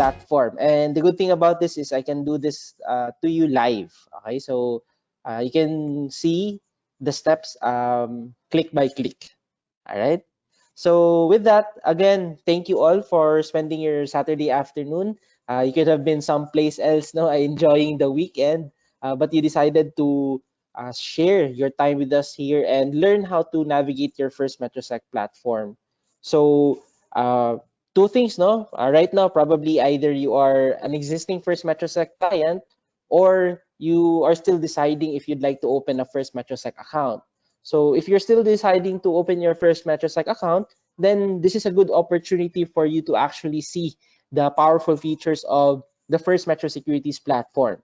platform. And the good thing about this is I can do this to you live. Okay, so you can see the steps click by click. All right. So with that, again, thank you all for spending your Saturday afternoon. You could have been someplace else, no, enjoying the weekend, but you decided to share your time with us here and learn how to navigate your first MetroSec platform. So two things, no? Right now, probably either you are an existing First MetroSec client or you are still deciding if you'd like to open a First MetroSec account. So if you're still deciding to open your First MetroSec account, then this is a good opportunity for you to actually see the powerful features of the First Metro Securities platform.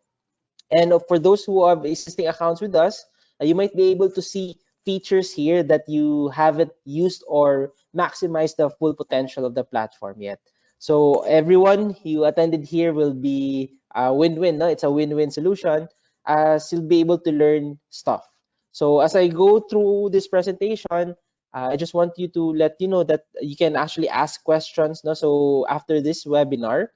And for those who have existing accounts with us, you might be able to see features here that you haven't used or maximized the full potential of the platform yet. So everyone who attended here will be a win-win. No? It's a win-win solution as you'll be able to learn stuff. So as I go through this presentation, I just want you to let you know that you can actually ask questions. No? So after this webinar,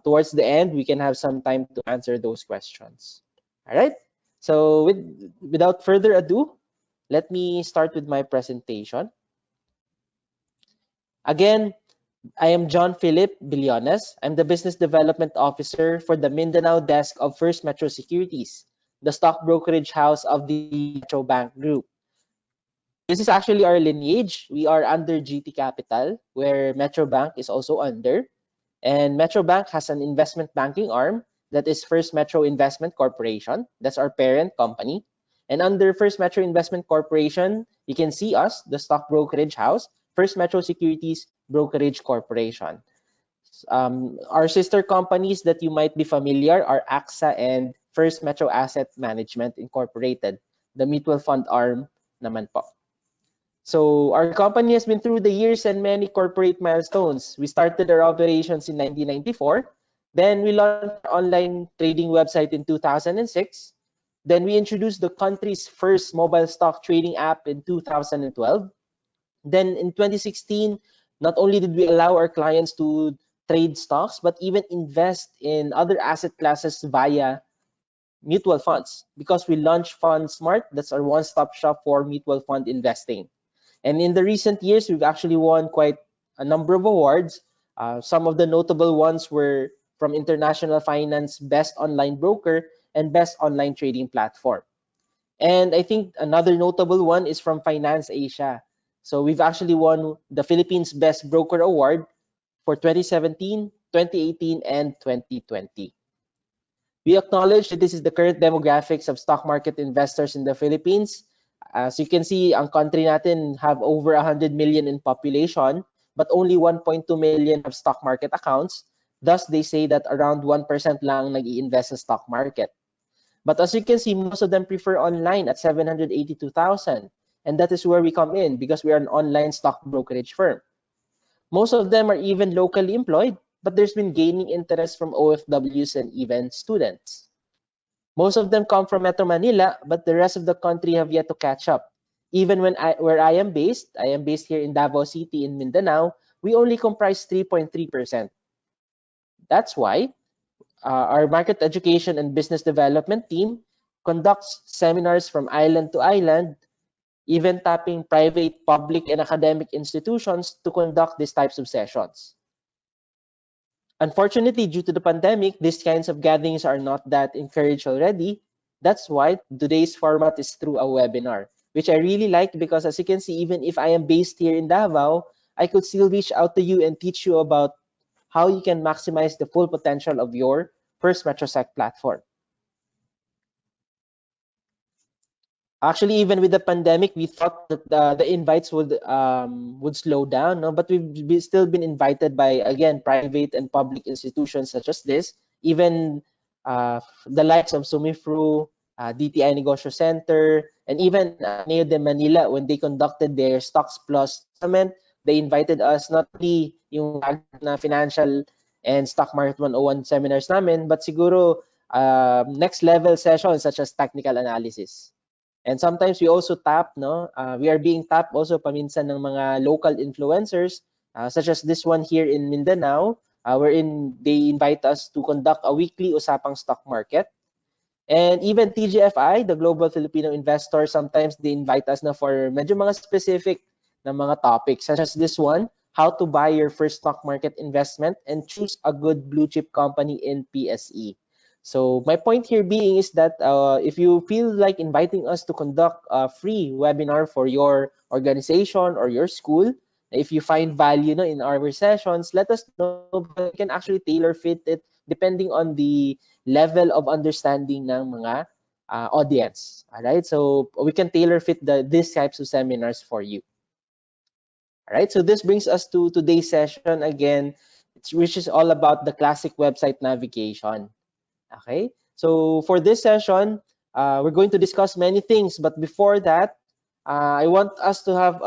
towards the end, we can have some time to answer those questions. All right. So without further ado, let me start with my presentation. Again, I am John Philip Billones. I'm the Business Development Officer for the Mindanao desk of First Metro Securities, the stock brokerage house of the Metro Bank Group. This is actually our lineage. We are under GT Capital, where Metro Bank is also under. And Metro Bank has an investment banking arm that is First Metro Investment Corporation. That's our parent company. And under First Metro Investment Corporation, you can see us, the stock brokerage house, First Metro Securities Brokerage Corporation. Our sister companies that you might be familiar are AXA and First Metro Asset Management Incorporated, the mutual fund arm naman po. So our company has been through the years and many corporate milestones. We started our operations in 1994. Then we launched our online trading website in 2006. Then we introduced the country's first mobile stock trading app in 2012. Then in 2016, not only did we allow our clients to trade stocks, but even invest in other asset classes via mutual funds because we launched Fund Smart. That's our one-stop shop for mutual fund investing. And in the recent years, we've actually won quite a number of awards. Some of the notable ones were from International Finance Best Online Broker and Best Online Trading Platform. And I think another notable one is from Finance Asia. So we've actually won the Philippines Best Broker Award for 2017, 2018, and 2020. We acknowledge that this is the current demographics of stock market investors in the Philippines. As you can see, ang country natin have over 100 million in population, but only 1.2 million have stock market accounts. Thus, they say that around 1% lang nag-i-invest sa stock market. But as you can see, most of them prefer online at 782,000. And that is where we come in because we are an online stock brokerage firm. Most of them are even locally employed, but there's been gaining interest from OFWs and even students. Most of them come from Metro Manila, but the rest of the country have yet to catch up. Even where I am based here in Davao City in Mindanao, we only comprise 3.3%. That's why our market education and business development team conducts seminars from island to island, even tapping private, public, and academic institutions to conduct these types of sessions. Unfortunately, due to the pandemic, these kinds of gatherings are not that encouraged already. That's why today's format is through a webinar, which I really like because as you can see, even if I am based here in Davao, I could still reach out to you and teach you about how you can maximize the full potential of your First MetroSec platform. Actually, even with the pandemic, we thought that the invites would slow down, no? But we've still been invited by, again, private and public institutions such as this, even the likes of Sumifru, DTI Negosyo Center, and even Neo de Manila, when they conducted their Stocks Plus summit, they invited us not only yung na financial and stock market 101 seminars namin, but siguro next level sessions such as technical analysis. And sometimes we also tap, no? We are being tapped also paminsan ng mga local influencers, such as this one here in Mindanao, wherein they invite us to conduct a weekly usapang stock market. And even TGFI, the Global Filipino Investor, sometimes they invite us na for medyo mga specific na mga topics, such as this one, how to buy your first stock market investment and choose a good blue chip company in PSE. So my point here being is that if you feel like inviting us to conduct a free webinar for your organization or your school, if you find value in our sessions, let us know because we can actually tailor fit it depending on the level of understanding ng mga audience. All right, so we can tailor fit these types of seminars for you. All right, so this brings us to today's session again, which is all about the classic website navigation. Okay, so for this session, we're going to discuss many things, but before that, I want us to have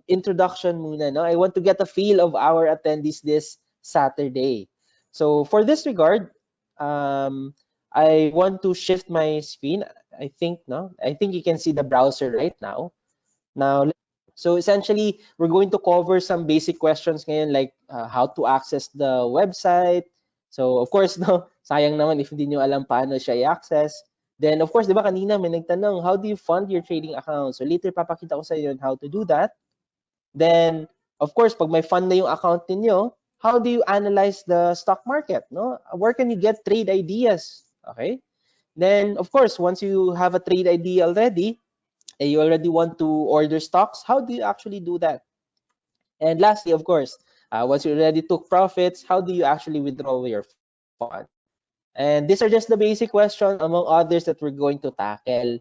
introduction muna. No? I want to get a feel of our attendees this Saturday. So for this regard, I want to shift my screen. I think you can see the browser right now. So essentially, we're going to cover some basic questions ngayon like how to access the website. So of course, sayang naman if hindi nyo alam paano siya i-access. Then of course, di ba kanina may nagtanong, how do you fund your trading account? So later papakita ko sa inyo how to do that. Then of course, pag may fund na yung account niyo, how do you analyze the stock market? No? Where can you get trade ideas? Okay? Then of course, once you have a trade idea already, you already want to order stocks, how do you actually do that? And lastly, of course, once you already took profits, how do you actually withdraw your fund? And these are just the basic questions among others that we're going to tackle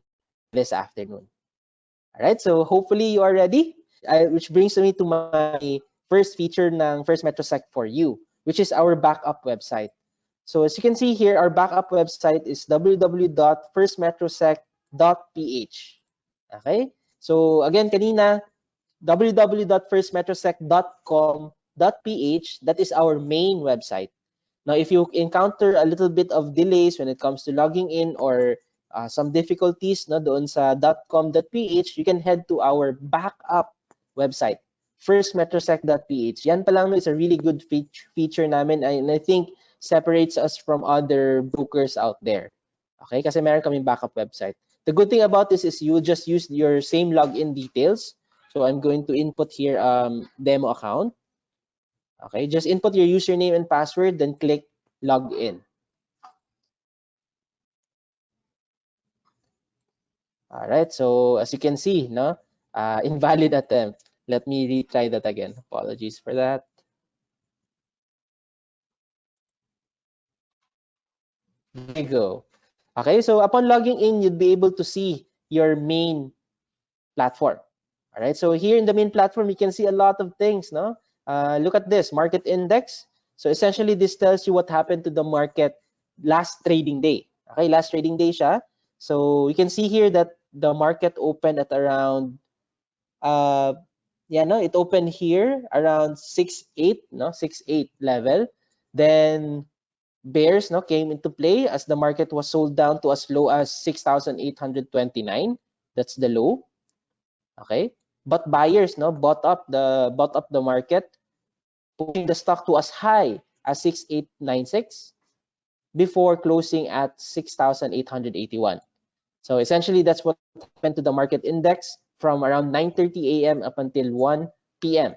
this afternoon. All right, so hopefully you are ready, which brings me to my first feature ng FirstMetroSec for you, which is our backup website. So as you can see here, our backup website is www.firstmetrosec.ph. Okay? So again, kanina, www.firstmetrosec.com.ph, that is our main website. Now, if you encounter a little bit of delays when it comes to logging in or some difficulties doon sa .com.ph, you can head to our backup website, firstmetrosec.ph. Yan pa lang is a really good feature namin, and I think separates us from other brokers out there. Okay, kasi meron kaming backup website. The good thing about this is you just use your same login details. So I'm going to input here demo account. Okay, just input your username and password, then click login. All right, so as you can see, invalid attempt. Let me retry that again. Apologies for that. There you go. Okay, so upon logging in, you'd be able to see your main platform. All right, so here in the main platform, you can see a lot of things. Look at this market index. So essentially, this tells you what happened to the market last trading day. Okay, last trading day siya. So you can see here that the market opened at around, it opened here around 6.8, 6.8 level. Then bears came into play as the market was sold down to as low as 6,829. That's the low. Okay, but buyers bought up the market, pushing the stock to as high as 6,896 before closing at 6,881. So essentially, that's what happened to the market index from around 9:30 a.m. up until 1 p.m.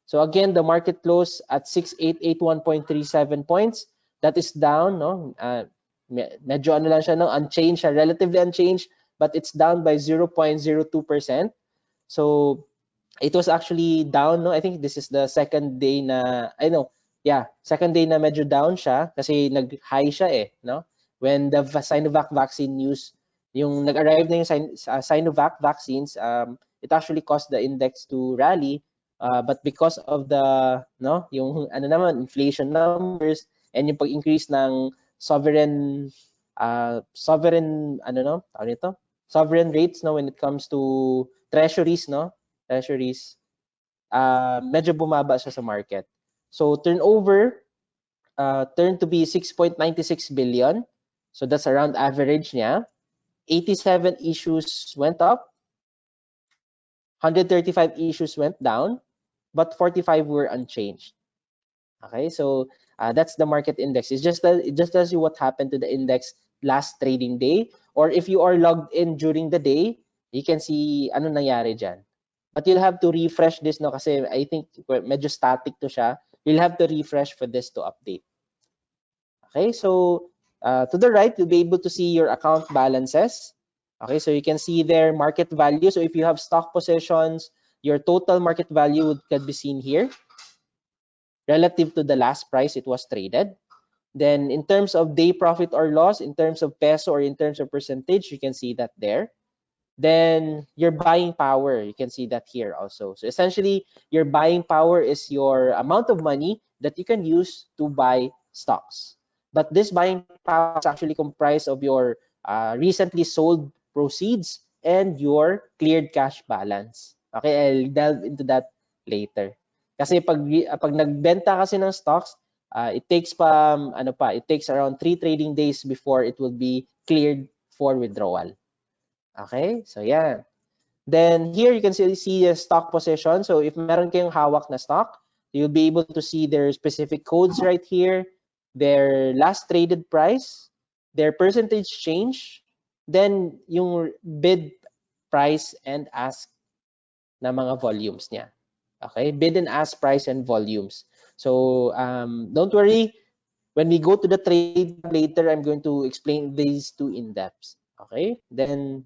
So again, the market closed at 6,881.37 points. That is down, medyo ano lang siya, unchanged, relatively unchanged, but it's down by 0.02%. So it was actually down, I think this is the second day na, second day na medyo down siya kasi nag-high siya when the Sinovac vaccine news, yung nag-arrive na yung Sinovac vaccines, it actually caused the index to rally, but because of the, yung inflation numbers and yung pag-increase ng sovereign rates when it comes to treasuries, medyo bumaba siya sa market. So turnover turned to be 6.96 billion. So that's around average niya. 87 issues went up, 135 issues went down, but 45 were unchanged. Okay, so That's the market index. It just tells you what happened to the index last trading day, or if you are logged in during the day, you can see ano nangyari dyan. But you'll have to refresh this, no, kasi I think medyo static to siya. You'll have to refresh for this to update. Okay, so to the right, you'll be able to see your account balances. Okay, so you can see their market value. So if you have stock positions, your total market value could be seen here relative to the last price it was traded. Then in terms of day profit or loss, in terms of peso or in terms of percentage, you can see that there. Then your buying power, you can see that here also. So essentially, your buying power is your amount of money that you can use to buy stocks. But this buying power is actually comprised of your recently sold proceeds and your cleared cash balance. Okay, I'll delve into that later. Kasi pag nagbenta kasi ng stocks, it takes it takes around 3 trading days before it will be cleared for withdrawal. Okay, so yeah. Then here you can see a stock position. So if meron kayong hawak na stock, you'll be able to see their specific codes right here, their last traded price, their percentage change, then yung bid price and ask na mga volumes niya. Okay, bid and ask price and volumes. So don't worry, when we go to the trade later, I'm going to explain these two in depth. Okay, then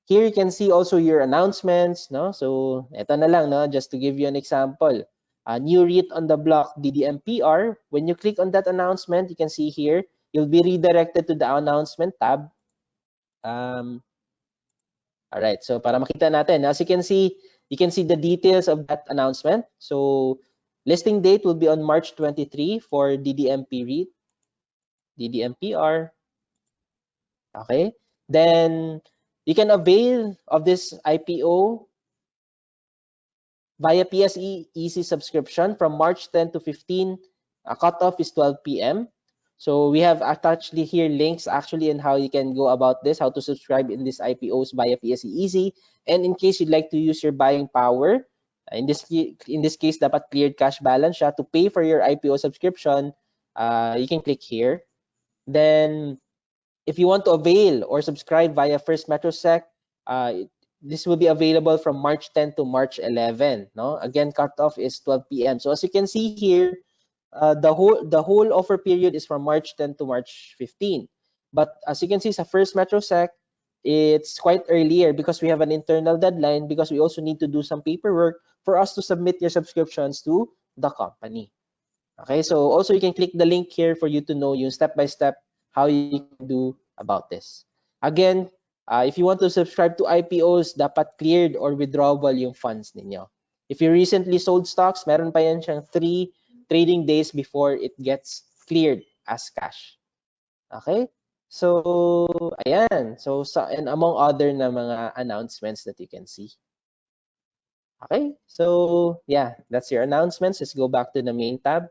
here you can see also your announcements, no? So ito na lang, no? Just to give you an example. New REIT on the block, DDMPR. When you click on that announcement, you can see here, you'll be redirected to the announcement tab. All right, so para makita natin, as you can see the details of that announcement. So listing date will be on March 23 for DDMP REIT, DDMPR. Okay, then you can avail of this IPO via PSE Easy subscription from March 10 to 15. Cutoff is 12 p.m. So we have attached here links actually on how you can go about this, how to subscribe in these IPOs via PSE Easy. And in case you'd like to use your buying power, in this case, dapat cleared cash balance siya to pay for your IPO subscription. You can click here. Then if you want to avail or subscribe via FirstMetroSec, this will be available from March 10 to March 11. No, again, cutoff is 12 p.m. So as you can see here, the whole offer period is from March 10 to March 15. But as you can see, sa FirstMetroSec, it's quite earlier because we have an internal deadline, because we also need to do some paperwork for us to submit your subscriptions to the company. Okay, so also you can click the link here for you to know yung step-by-step how you can do about this. Again, if you want to subscribe to IPOs, dapat cleared or withdrawable yung funds ninyo. If you recently sold stocks, meron pa yan siyang 3 trading days before it gets cleared as cash. Okay? So, ayan. So, and among other na mga announcements that you can see. Okay? So, yeah, that's your announcements. Let's go back to the main tab.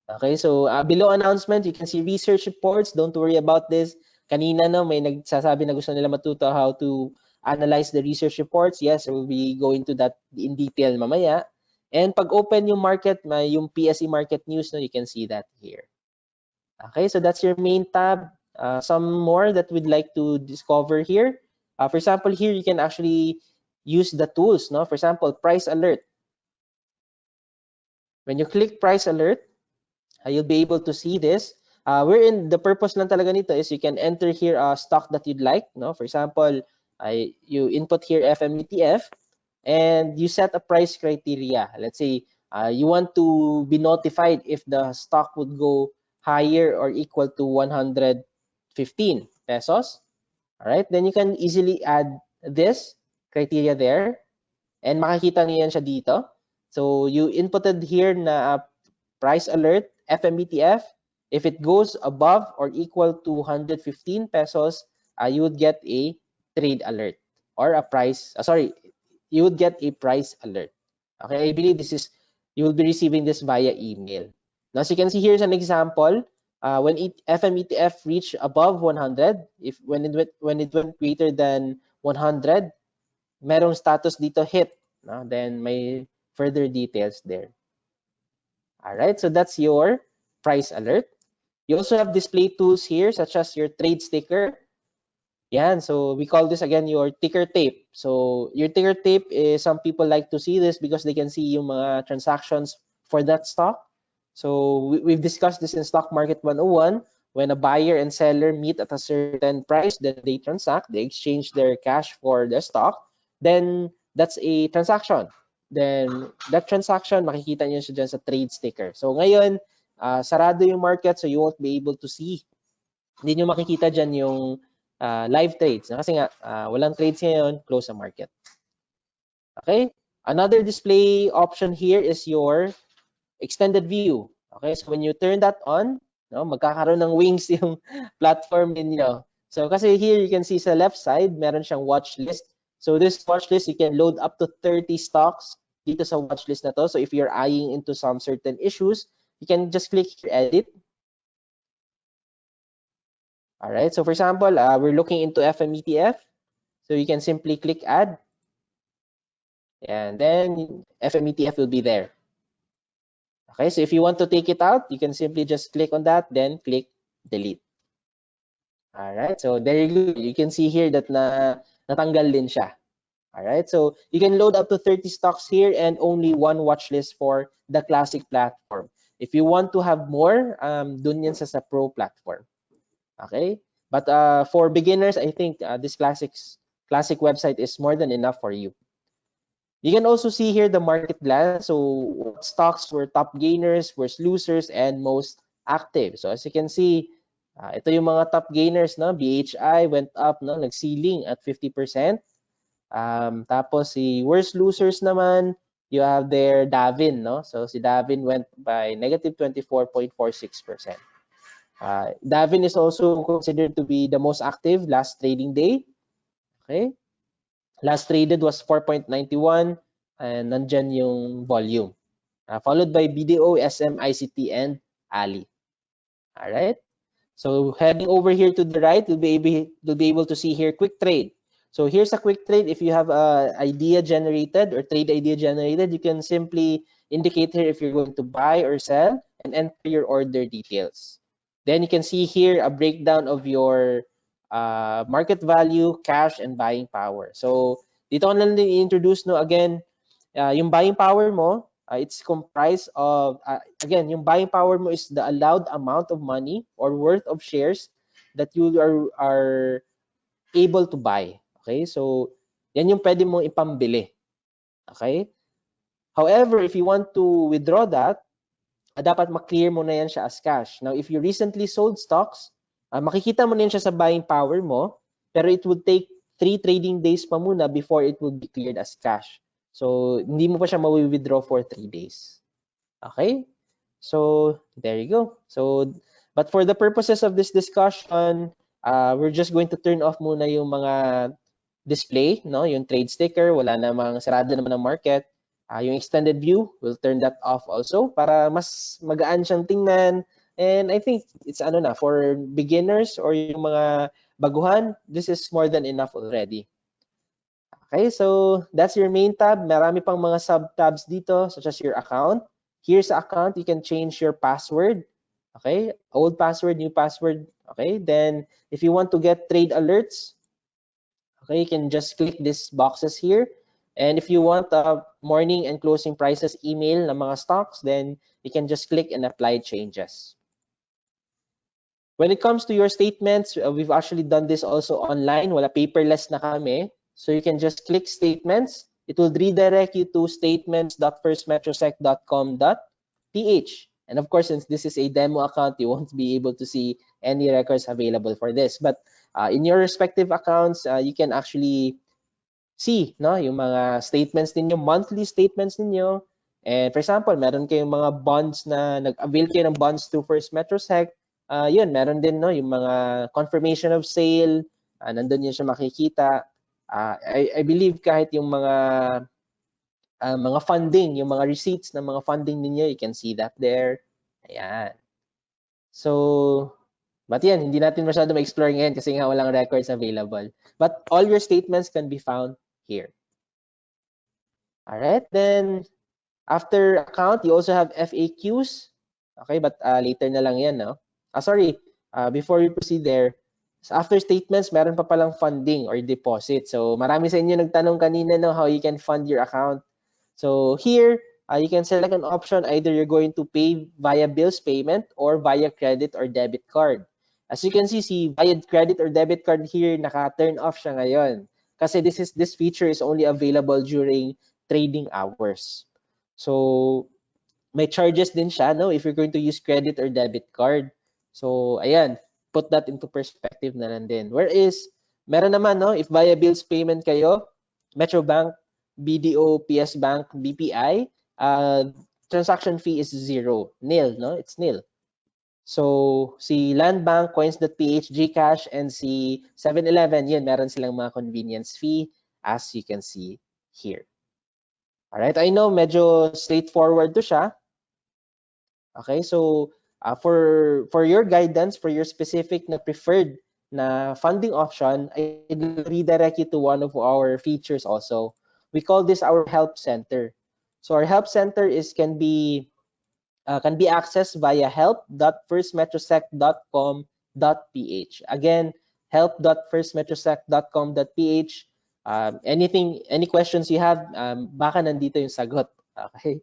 Okay, so below announcement, you can see research reports. Don't worry about this. Kanina no, may nagsasabi na gusto nila matuto how to analyze the research reports. Yes, we'll be going to that in detail mamaya. And pag open yung market, yung PSE market news, no, you can see that here. Okay, so that's your main tab. Some more that we'd like to discover here. For example, here you can actually use the tools. No, for example, price alert. When you click price alert, you'll be able to see this. Wherein the purpose lang talaga nito is you can enter here a stock that you'd like. No, for example, you input here FMETF and you set a price criteria. Let's say you want to be notified if the stock would go higher or equal to 115 pesos. All right, then you can easily add this criteria there and makikita niyo yan siya dito. So you inputted here na price alert FMETF. If it goes above or equal to 115 pesos, you would get a trade alert or a price. You would get a price alert. Okay, I believe you will be receiving this via email. Now, as you can see, here's an example. When FMETF reached above 100, when it went greater than 100, merong status dito hit. No? Then may further details there. All right, so that's your price alert. You also have display tools here, such as your trade sticker. Yan, so we call this again your ticker tape. So your ticker tape is, some people like to see this because they can see yung mga transactions for that stock. So we've discussed this in Stock Market 101. When a buyer and seller meet at a certain price, then they transact, they exchange their cash for the stock, then that's a transaction. Then that transaction, makikita niyo siya dyan sa trade sticker. So ngayon, sarado yung market, so you won't be able to see. Hindi nyo makikita dyan yung live trades. Kasi nga, walang trades ngayon, close ang market. Okay? Another display option here is your extended view. Okay? So when you turn that on, no, magkakaroon ng wings yung platform ninyo. So kasi here you can see sa left side, meron siyang watch list. So this watch list, you can load up to 30 stocks dito sa watch list na to. So if you're eyeing into some certain issues, you can just click here, edit. All right, so for example, we're looking into FMETF. So you can simply click add. And then FMETF will be there. Okay, so if you want to take it out, you can simply just click on that, then click delete. All right, so there you go. You can see here that natanggal din siya. All right, so you can load up to 30 stocks here and only one watch list for the classic platform. If you want to have more, dun yan sa pro platform. Okay, but for beginners, I think this classic website is more than enough for you. You can also see here the market glance. So what stocks were top gainers, worst losers, and most active. So as you can see, ito yung mga top gainers, no? BHI went up, no? Nag-ceiling at 50%. Tapos si worst losers naman, you have there Davin, no? So si Davin went by negative 24.46%. Davin is also considered to be the most active last trading day. Okay? Last traded was 4.91 and nandyan yung volume. Followed by BDO, SM, ICT, and Ali. All right? So heading over here to the right, you'll be able to see here quick trade. So here's a quick trade. If you have a idea generated or trade idea generated, you can simply indicate here if you're going to buy or sell and enter your order details. Then you can see here a breakdown of your market value, cash, and buying power. So dito ko lang din i-introduce, no, again, yung buying power mo, it's comprised of, again, yung buying power mo is the allowed amount of money or worth of shares that you are able to buy. Okay, so yan yung pwede mong ipambili. Okay, however, if you want to withdraw that, dapat ma-clear mo na yan siya as cash. Now, if you recently sold stocks, makikita mo na yan siya sa buying power mo, pero it would take 3 trading days pa muna before it will be cleared as cash. So, hindi mo pa siya ma-withdraw for 3 days. Okay? So, there you go. So, but for the purposes of this discussion, we're just going to turn off muna yung mga display, no? Yung trade sticker, wala namang, sarado naman ang market. Yung extended view, we'll turn that off also para mas magaan siyang tingnan. And I think it's ano na, for beginners or yung mga baguhan, this is more than enough already. Okay, so that's your main tab. Marami pang mga sub-tabs dito, such as your account. Here's the account. You can change your password. Okay, old password, new password. Okay, then if you want to get trade alerts, okay, you can just click these boxes here. And if you want morning and closing prices email ng mga stocks, then you can just click and apply changes. When it comes to your statements, we've actually done this also online. Wala, paperless na kami. So you can just click statements. It will redirect you to statements.firstmetrosec.com.ph. And of course, since this is a demo account, you won't be able to see any records available for this. But in your respective accounts, you can actually see, no, yung mga statements ninyo, monthly statements ninyo. And for example, meron kayong mga bonds na nag-avail kayo ng bonds through FirstMetroSec. Yun, meron din, no, yung mga confirmation of sale, nandun yun siya makikita. I believe kahit yung mga funding, yung mga receipts ng mga funding ninyo, you can see that there. Ayan. So, but yan, hindi natin masyado ma-explore ngayon kasi nga walang records available. But all your statements can be found here. All right, then After account, you also have FAQs. Okay, but later na lang yan, no? Sorry, before we proceed there, after statements, meron pa palang funding or deposit. So marami sa inyo nagtanong kanina, no, how you can fund your account. So here, you can select an option. Either you're going to pay via bills payment or via credit or debit card. As you can see via credit or debit card here, naka-turn off siya ngayon. Kasi this feature is only available during trading hours. So may charges din siya, no, if you're going to use credit or debit card. So ayan, put that into perspective na lang din. Whereas meron naman, no, if via bills payment kayo, Metro Bank, BDO, PS Bank, BPI, transaction fee is nil, no? It's nil. So si Land Bank, Coins.ph, GCash, and si 7-Eleven, yun, meron silang mga convenience fee as you can see here. Alright, I know medyo straightforward to siya. Okay, so for your guidance, for your specific na preferred na funding option, I'd redirect you to one of our features also. We call this our help center. So our help center can be accessed via help.firstmetrosec.com.ph. Again, help.firstmetrosec.com.ph. Any questions you have, baka nandito yung sagot. Okay.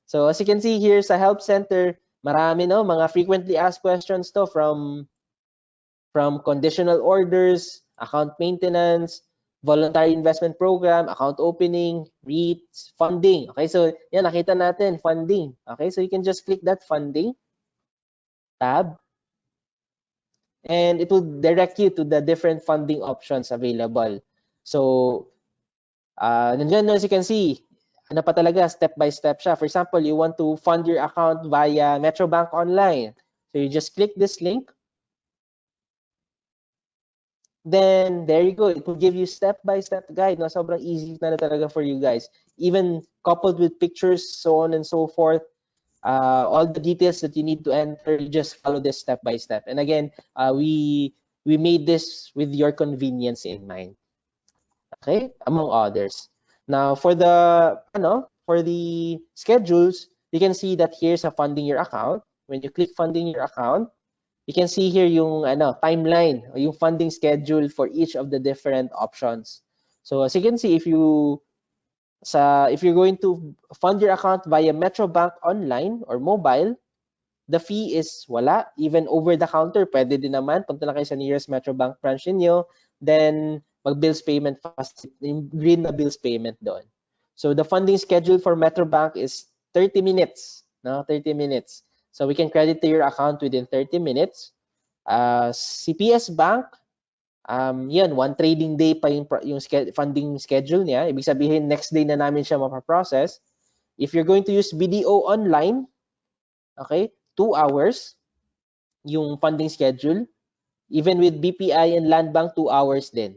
So as you can see here sa help center, marami, no, mga frequently asked questions to from conditional orders, account maintenance, voluntary investment program, account opening, REITs, funding. Okay, so yan, nakita natin, funding. Okay, so you can just click that funding tab and it will direct you to the different funding options available. So, nandiyan, as you can see, ano pa talaga, step by step siya. For example, you want to fund your account via Metro Bank Online. So you just click this link. Then there you go. It will give you step-by-step guide. No, sobrang easy na talaga for you guys. Even coupled with pictures, so on and so forth. All the details that you need to enter, you just follow this step by step. And again, we made this with your convenience in mind. Okay, among others. Now for the schedules, you can see that here's a funding your account. When you click funding your account, you can see here yung timeline or yung funding schedule for each of the different options. So as you can see, if you're going to fund your account via Metro Bank Online or mobile, the fee is wala. Even over the counter, pwede din naman. Punta lang kayo sa nearest Metro Bank branch niyo, then mag-bills payment fast, yung green na bills payment doon. So the funding schedule for Metro Bank is 30 minutes, no? 30 minutes. So we can credit to your account within 30 minutes. CPS Bank, yan, one trading day pa yung funding schedule niya. Ibig sabihin, next day na namin siya mapaprocess. If you're going to use BDO online, okay, 2 hours yung funding schedule. Even with BPI and Land Bank, 2 hours din.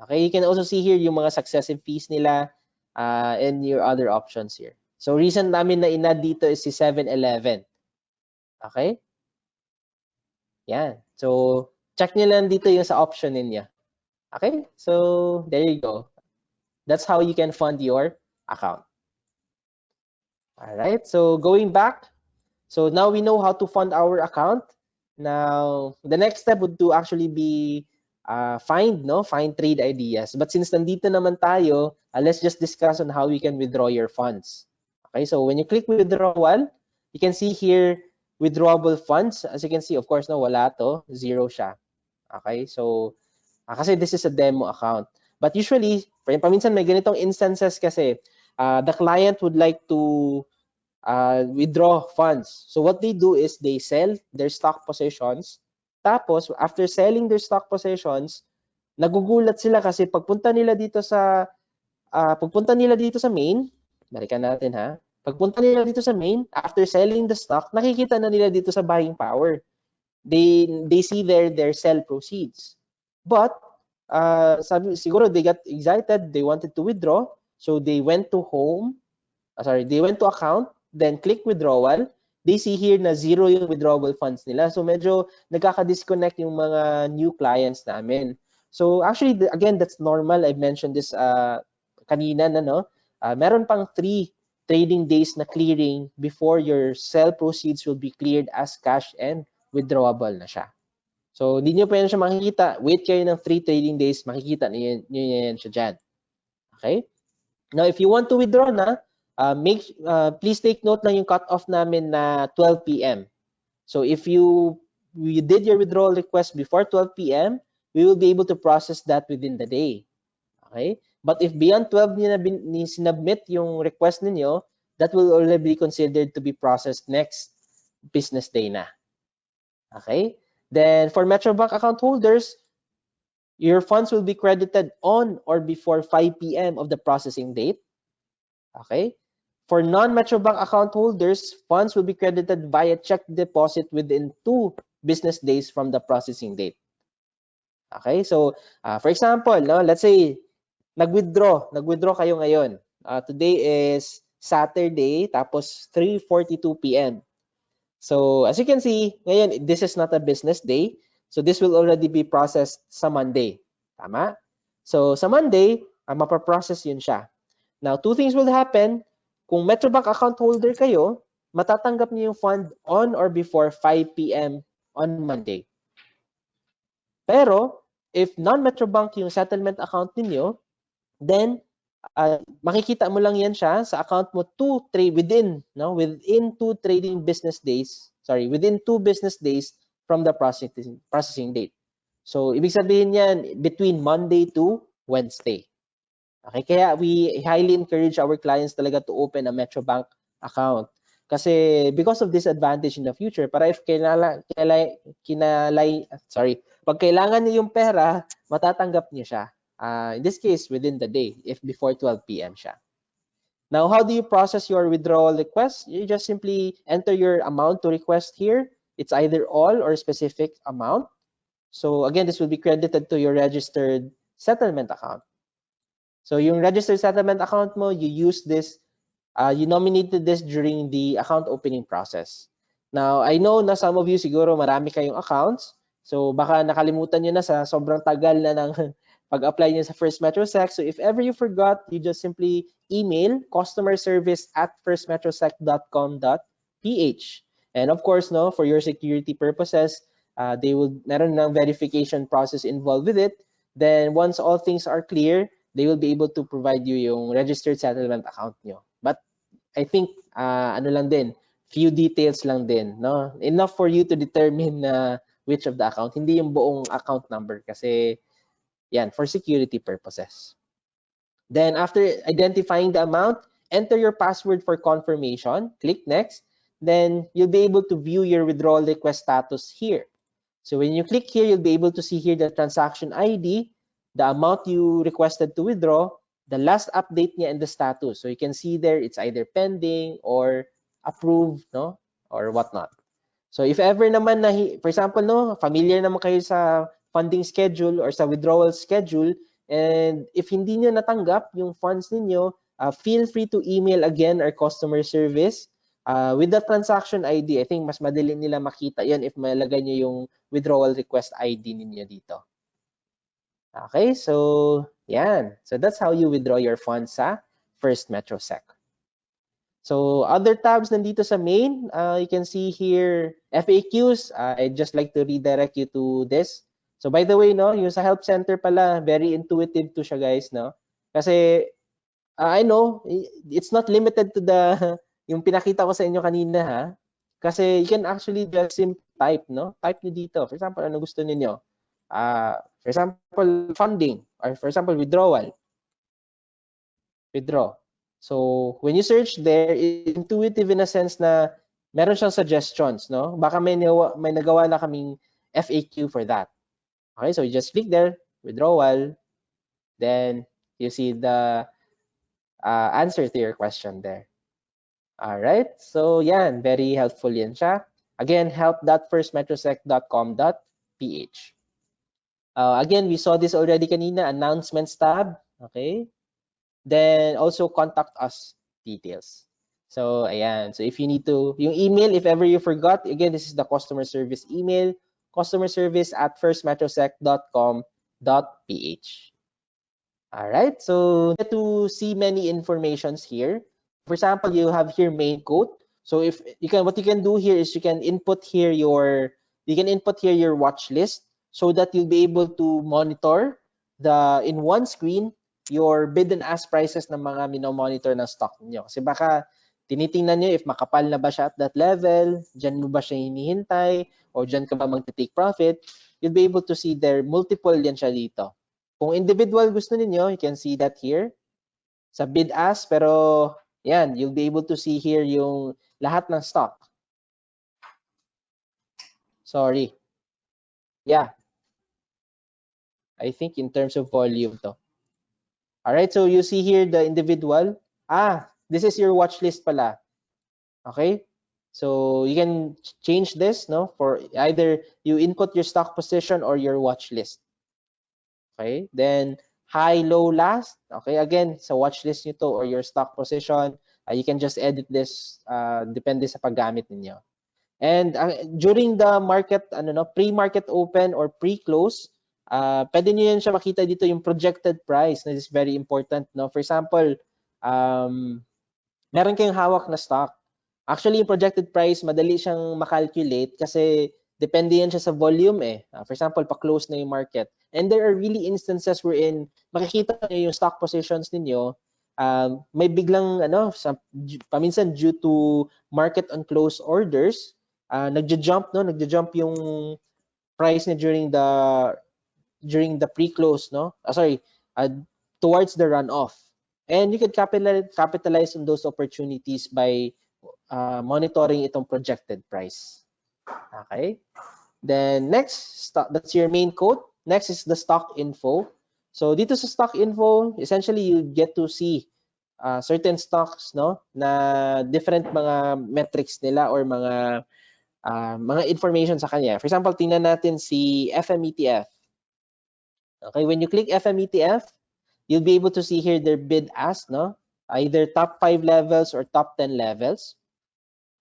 Okay, you can also see here yung mga successive fees nila and your other options here. So recent namin na inad dito is si 7-Eleven. Okay? Yan. So check nyo lang dito yung sa option niya. Okay? So there you go. That's how you can fund your account. All right. So going back, so now we know how to fund our account. Now the next step would to actually be find trade ideas. But since nandito naman tayo, let's just discuss on how we can withdraw your funds. Okay, so when you click withdrawal, you can see here withdrawable funds. As you can see, of course, no, wala to, zero siya. Okay, so kasi this is a demo account. But usually, paminsan may ganitong instances kasi the client would like to withdraw funds. So what they do is they sell their stock positions. Tapos, after selling their stock positions, nagugulat sila kasi pagpunta nila dito sa main, balikan natin ha. Pagpunta nila dito sa main, after selling the stock, nakikita na nila dito sa buying power. They see their sell proceeds. But siguro they got excited, they wanted to withdraw, so they went to account, then click withdrawal. They see here na zero yung withdrawable funds nila. So medyo nagkaka-disconnect yung mga new clients namin. So actually, again, that's normal. I've mentioned this kanina na, no? Meron pang three trading days na clearing before your sell proceeds will be cleared as cash and withdrawable na siya. So, hindi nyo pa yan siya makikita. Wait kayo ng 3 trading days, makikita nyo yan siya dyan. Okay? Now, if you want to withdraw na, please take note lang yung cutoff namin na 12 p.m. So, if you did your withdrawal request before 12 p.m., we will be able to process that within the day. Okay? But if beyond 12 niyo sinubmit yung request ninyo, that will already be considered to be processed next business day na. Okay? Then for Metrobank account holders, your funds will be credited on or before 5 p.m. of the processing date. Okay? For non-Metrobank account holders, funds will be credited via check deposit within 2 business days from the processing date. Okay? So, for example, no, let's say nag-withdraw kayo ngayon. Today is Saturday, tapos 3:42 p.m. So, as you can see, ngayon, this is not a business day. So, this will already be processed sa Monday. Tama? So, sa Monday, mapaprocess yun siya. Now, 2 things will happen. Kung Metrobank account holder kayo, matatanggap niyo yung fund on or before 5 p.m. on Monday. Pero, if non-Metrobank yung settlement account niyo, then makikita mo lang yan siya sa account mo within 2 trading business days, within 2 business days from the processing date. So, ibig sabihin yan, between Monday to Wednesday. Okay, kaya we highly encourage our clients talaga to open a Metrobank account. Kasi because of this advantage in the future, para if pag kailangan niyo yung pera, matatanggap niyo siya. In this case, within the day, if before 12 p.m. siya. Now, how do you process your withdrawal request? You just simply enter your amount to request here. It's either all or specific amount. So again, this will be credited to your registered settlement account. So yung registered settlement account mo, you use this, you nominated this during the account opening process. Now, I know na some of you siguro marami kayong accounts. So baka nakalimutan nyo na sa sobrang tagal na ng pag-apply niyo sa FirstMetroSec. So if ever you forgot, you just simply email customerservice@firstmetrosec.com.ph. And of course, no, for your security purposes, meron ng verification process involved with it. Then once all things are clear, they will be able to provide you yung registered settlement account nyo. But I think few details lang din, no? Enough for you to determine which of the account, hindi yung buong account number kasi yan, for security purposes. Then after identifying the amount, enter your password for confirmation, click next, then you'll be able to view your withdrawal request status here. So when you click here, you'll be able to see here the transaction ID, the amount you requested to withdraw, the last update niya, and the status. So you can see there, it's either pending or approved, no, or whatnot. So if ever naman na, for example, no, familiar naman kayo sa funding schedule or sa withdrawal schedule, and if hindi nyo natanggap yung funds ninyo, feel free to email again our customer service with the transaction ID. I think mas madali nila makita yan if malagay nyo yung withdrawal request ID ninyo dito. Okay, so yan. So that's how you withdraw your funds sa FirstMetroSec. So other tabs nandito sa main, you can see here FAQs. I'd just like to redirect you to this. So by the way, no, yung sa help center pala, very intuitive to siya, guys, no? Kasi I know it's not limited to the yung pinakita ko sa inyo kanina, ha? Kasi you can actually just simply type, no? Type niyo dito. For example, ano gusto niyo? For example, funding, or for example, withdrawal. Withdraw. So when you search there, it's intuitive in a sense na meron siyang suggestions, no? Baka may nagawa na kaming FAQ for that. Okay, so you just click there, withdrawal, then you see the answer to your question there. All right, so yan, very helpful yan siya. Again, help.firstmetrosec.com.ph. Again, we saw this already kanina, announcements tab, okay? Then also contact us details. So ayan, so if you need to, yung email, if ever you forgot, again, this is the customer service email, customerservice@firstmetrosec.com.ph. All right, so to see many informations here. For example, you have here main quote. So if you can, what you can do here is you can input here your watch list so that you'll be able to monitor in one screen your bid and ask prices ng mga monitor ng stock niyo. Kasi baka tinitingnan niyo if makapal na ba siya at that level, diyan mo ba siya hinihintay, o diyan ka ba magte-take profit. You'll be able to see there multiple yan siya dito. Kung individual gusto niyo, you can see that here sa bid ask, pero yan, you'll be able to see here yung lahat ng stock. Sorry. Yeah. I think in terms of volume to. All right, so you see here the individual. This is your watch list pala. Okay? So you can change this, no? For either you input your stock position or your watch list. Okay? Then high, low, last. Okay, again, sa watch list nyo to or your stock position, you can just edit this depende sa paggamit ninyo. And during the market, pre-market open or pre-close, pwede nyo yan siya makita dito yung projected price. This is very important. No? For example, meron kayong hawak na stock. Actually, yung projected price, madali siyang makalculate kasi depende yan siya sa volume eh. For example, pa-close na yung market. And there are really instances wherein makikita nyo yung stock positions ninyo, may biglang, paminsan due to market on close orders, nagja-jump yung price niya during the pre-close, towards the runoff. And you can capitalize on those opportunities by monitoring itong projected price. Okay. Then next, that's your main quote. Next is the stock info. So dito sa stock info, essentially you get to see certain stocks, na different mga metrics nila or mga information sa kanya. For example, tingnan natin si FMETF. Okay, when you click FMETF, you'll be able to see here their bid ask, either top 5 levels or top 10 levels.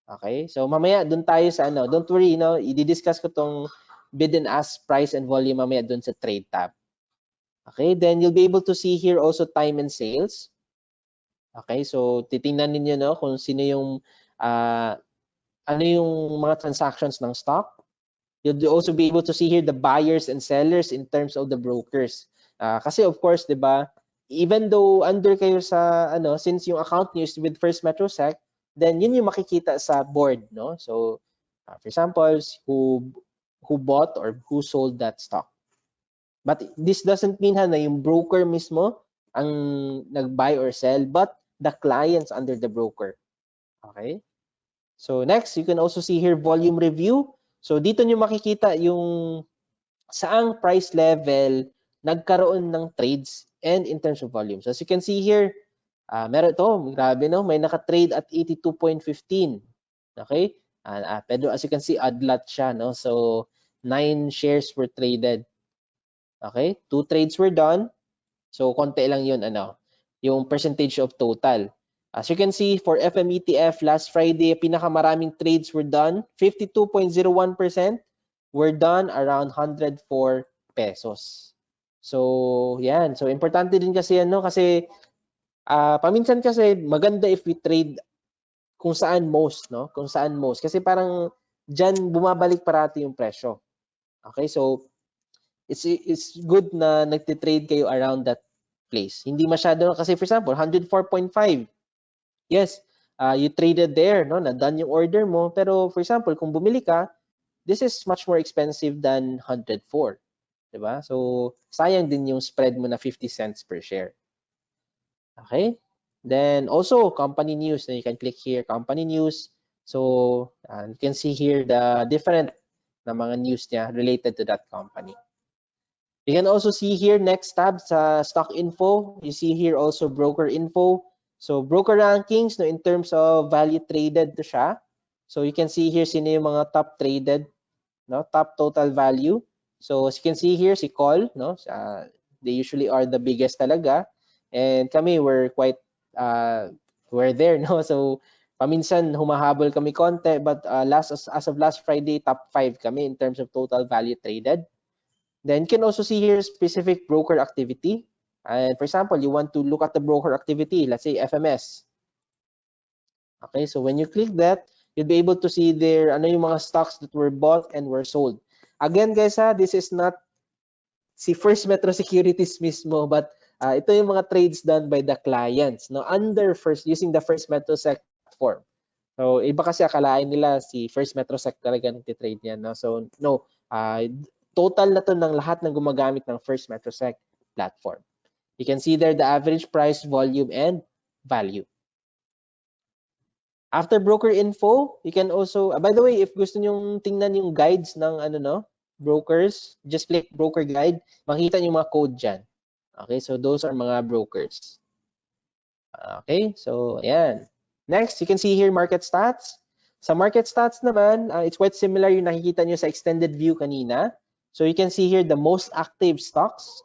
Okay, so mamaya dun tayo sa don't worry, i-discuss ko tong bid and ask price and volume mamaya dun sa trade tab. Okay, then you'll be able to see here also time and sales. Okay, so titingnan ninyo kung sino yung ano yung mga transactions ng stock. You'll also be able to see here the buyers and sellers in terms of the brokers. Kasi of course, 'di ba, even though under kayo sa since yung account niyo is with FirstMetroSec, then yun yung makikita sa board, So for example, who bought or who sold that stock. But this doesn't mean na yung broker mismo ang nag-buy or sell, but the clients under the broker. Okay? So next, you can also see here volume review. So dito nyo makikita yung saang price level nagkaroon ng trades and in terms of volume. So as you can see here, meron ito, grabe may naka-trade at 82.15. Okay? Pero as you can see, odd lot siya, So 9 shares were traded. Okay? 2 trades were done. So konti lang yun, yung percentage of total. As you can see, for FMETF, last Friday, pinakamaraming trades were done. 52.01% were done around 104 pesos. So, yan. So, importante din kasi kasi paminsan kasi maganda if we trade kung saan most, Kung saan most. Kasi parang dyan bumabalik parati yung presyo. Okay, so it's good na nagtitrade kayo around that place. Hindi masyado kasi for example, 104.5. Yes, you traded there, na-done yung order mo. Pero for example, kung bumili ka, this is much more expensive than 104. Diba? So, sayang din yung spread mo na 50 cents per share. Okay? Then also, company news. Then you can click here, company news. So, you can see here the different na mga news niya related to that company. You can also see here, next tab sa stock info. You see here also broker info. So broker rankings, in terms of value traded to siya. So you can see here sino yung mga top traded, top total value. So as you can see here, si Call, they usually are the biggest talaga. And kami, we're there, So paminsan humahabol kami konti, but as of last Friday, top 5 kami in terms of total value traded. Then you can also see here specific broker activity. And for example, you want to look at the broker activity, let's say FMS. Okay, so when you click that, you'll be able to see there ano yung mga stocks that were bought and were sold. Again guys this is not si First Metro Securities mismo, but ito yung mga trades done by the clients, no, under using the First FirstMetroSec platform. So iba kasi akalain nila si First FirstMetroSec talaga nagtitrade niyan, no? So no, total na to ng lahat ng gumagamit ng First FirstMetroSec platform. You can see there the average price, volume, and value. After broker info, you can also, by the way, if gusto nyong tingnan yung guides ng brokers, just click broker guide, makita niyo yung mga code dyan. Okay, so those are mga brokers. Okay, so ayan. Next, you can see here market stats. Sa market stats naman, it's quite similar yung nakikita nyo sa extended view kanina. So you can see here the most active stocks.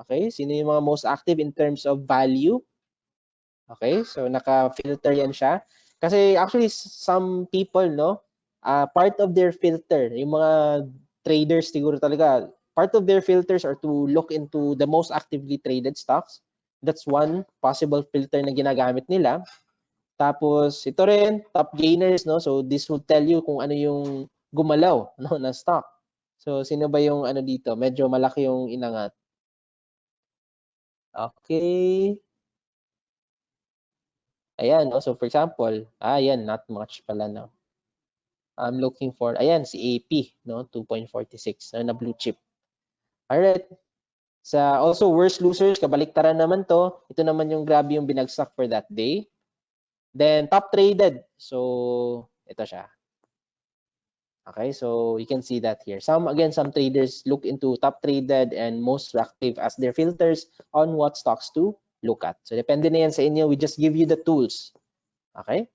Okay, sino yung mga most active in terms of value? Okay, so naka-filter yan siya. Kasi actually some people, no, part of their filter, yung mga traders siguro talaga, part of their filters are to look into the most actively traded stocks. That's one possible filter na ginagamit nila. Tapos ito rin, top gainers, no? So this will tell you kung ano yung gumalaw, no, na stock. So sino ba yung ano dito? Medyo malaki yung inangat. Okay. Ayan, no? So for example, ayan, not much pala, no? I'm looking for, ayan, si AP, no? 2.46, na blue chip. Alright. Sa also worst losers, kabaliktaran naman to. Ito naman yung grabe yung binagsak for that day. Then top traded. So ito siya. Okay, so you can see that here. Some traders look into top traded and most active as their filters on what stocks to look at. So depende na yan sa inyo. We just give you the tools. Okay?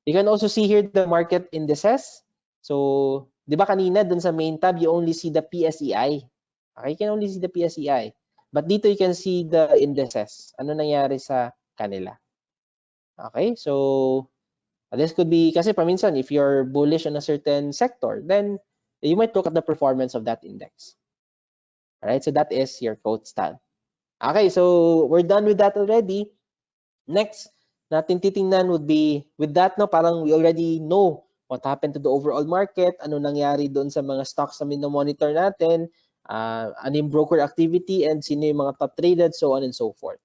You can also see here the market indices. So, di ba kanina dun sa main tab, you only see the PSEI. Okay, you can only see the PSEI. But dito you can see the indices. Ano nangyari sa kanila? Okay, so this could be, kasi paminsan, if you're bullish on a certain sector, then you might look at the performance of that index. Alright, so that is your quote tab. Okay, so we're done with that already. Next natin titingnan would be, with that, no, parang we already know what happened to the overall market, ano nangyari doon sa mga stocks na monitor natin, ano yung broker activity, and sino yung mga top traded, so on and so forth.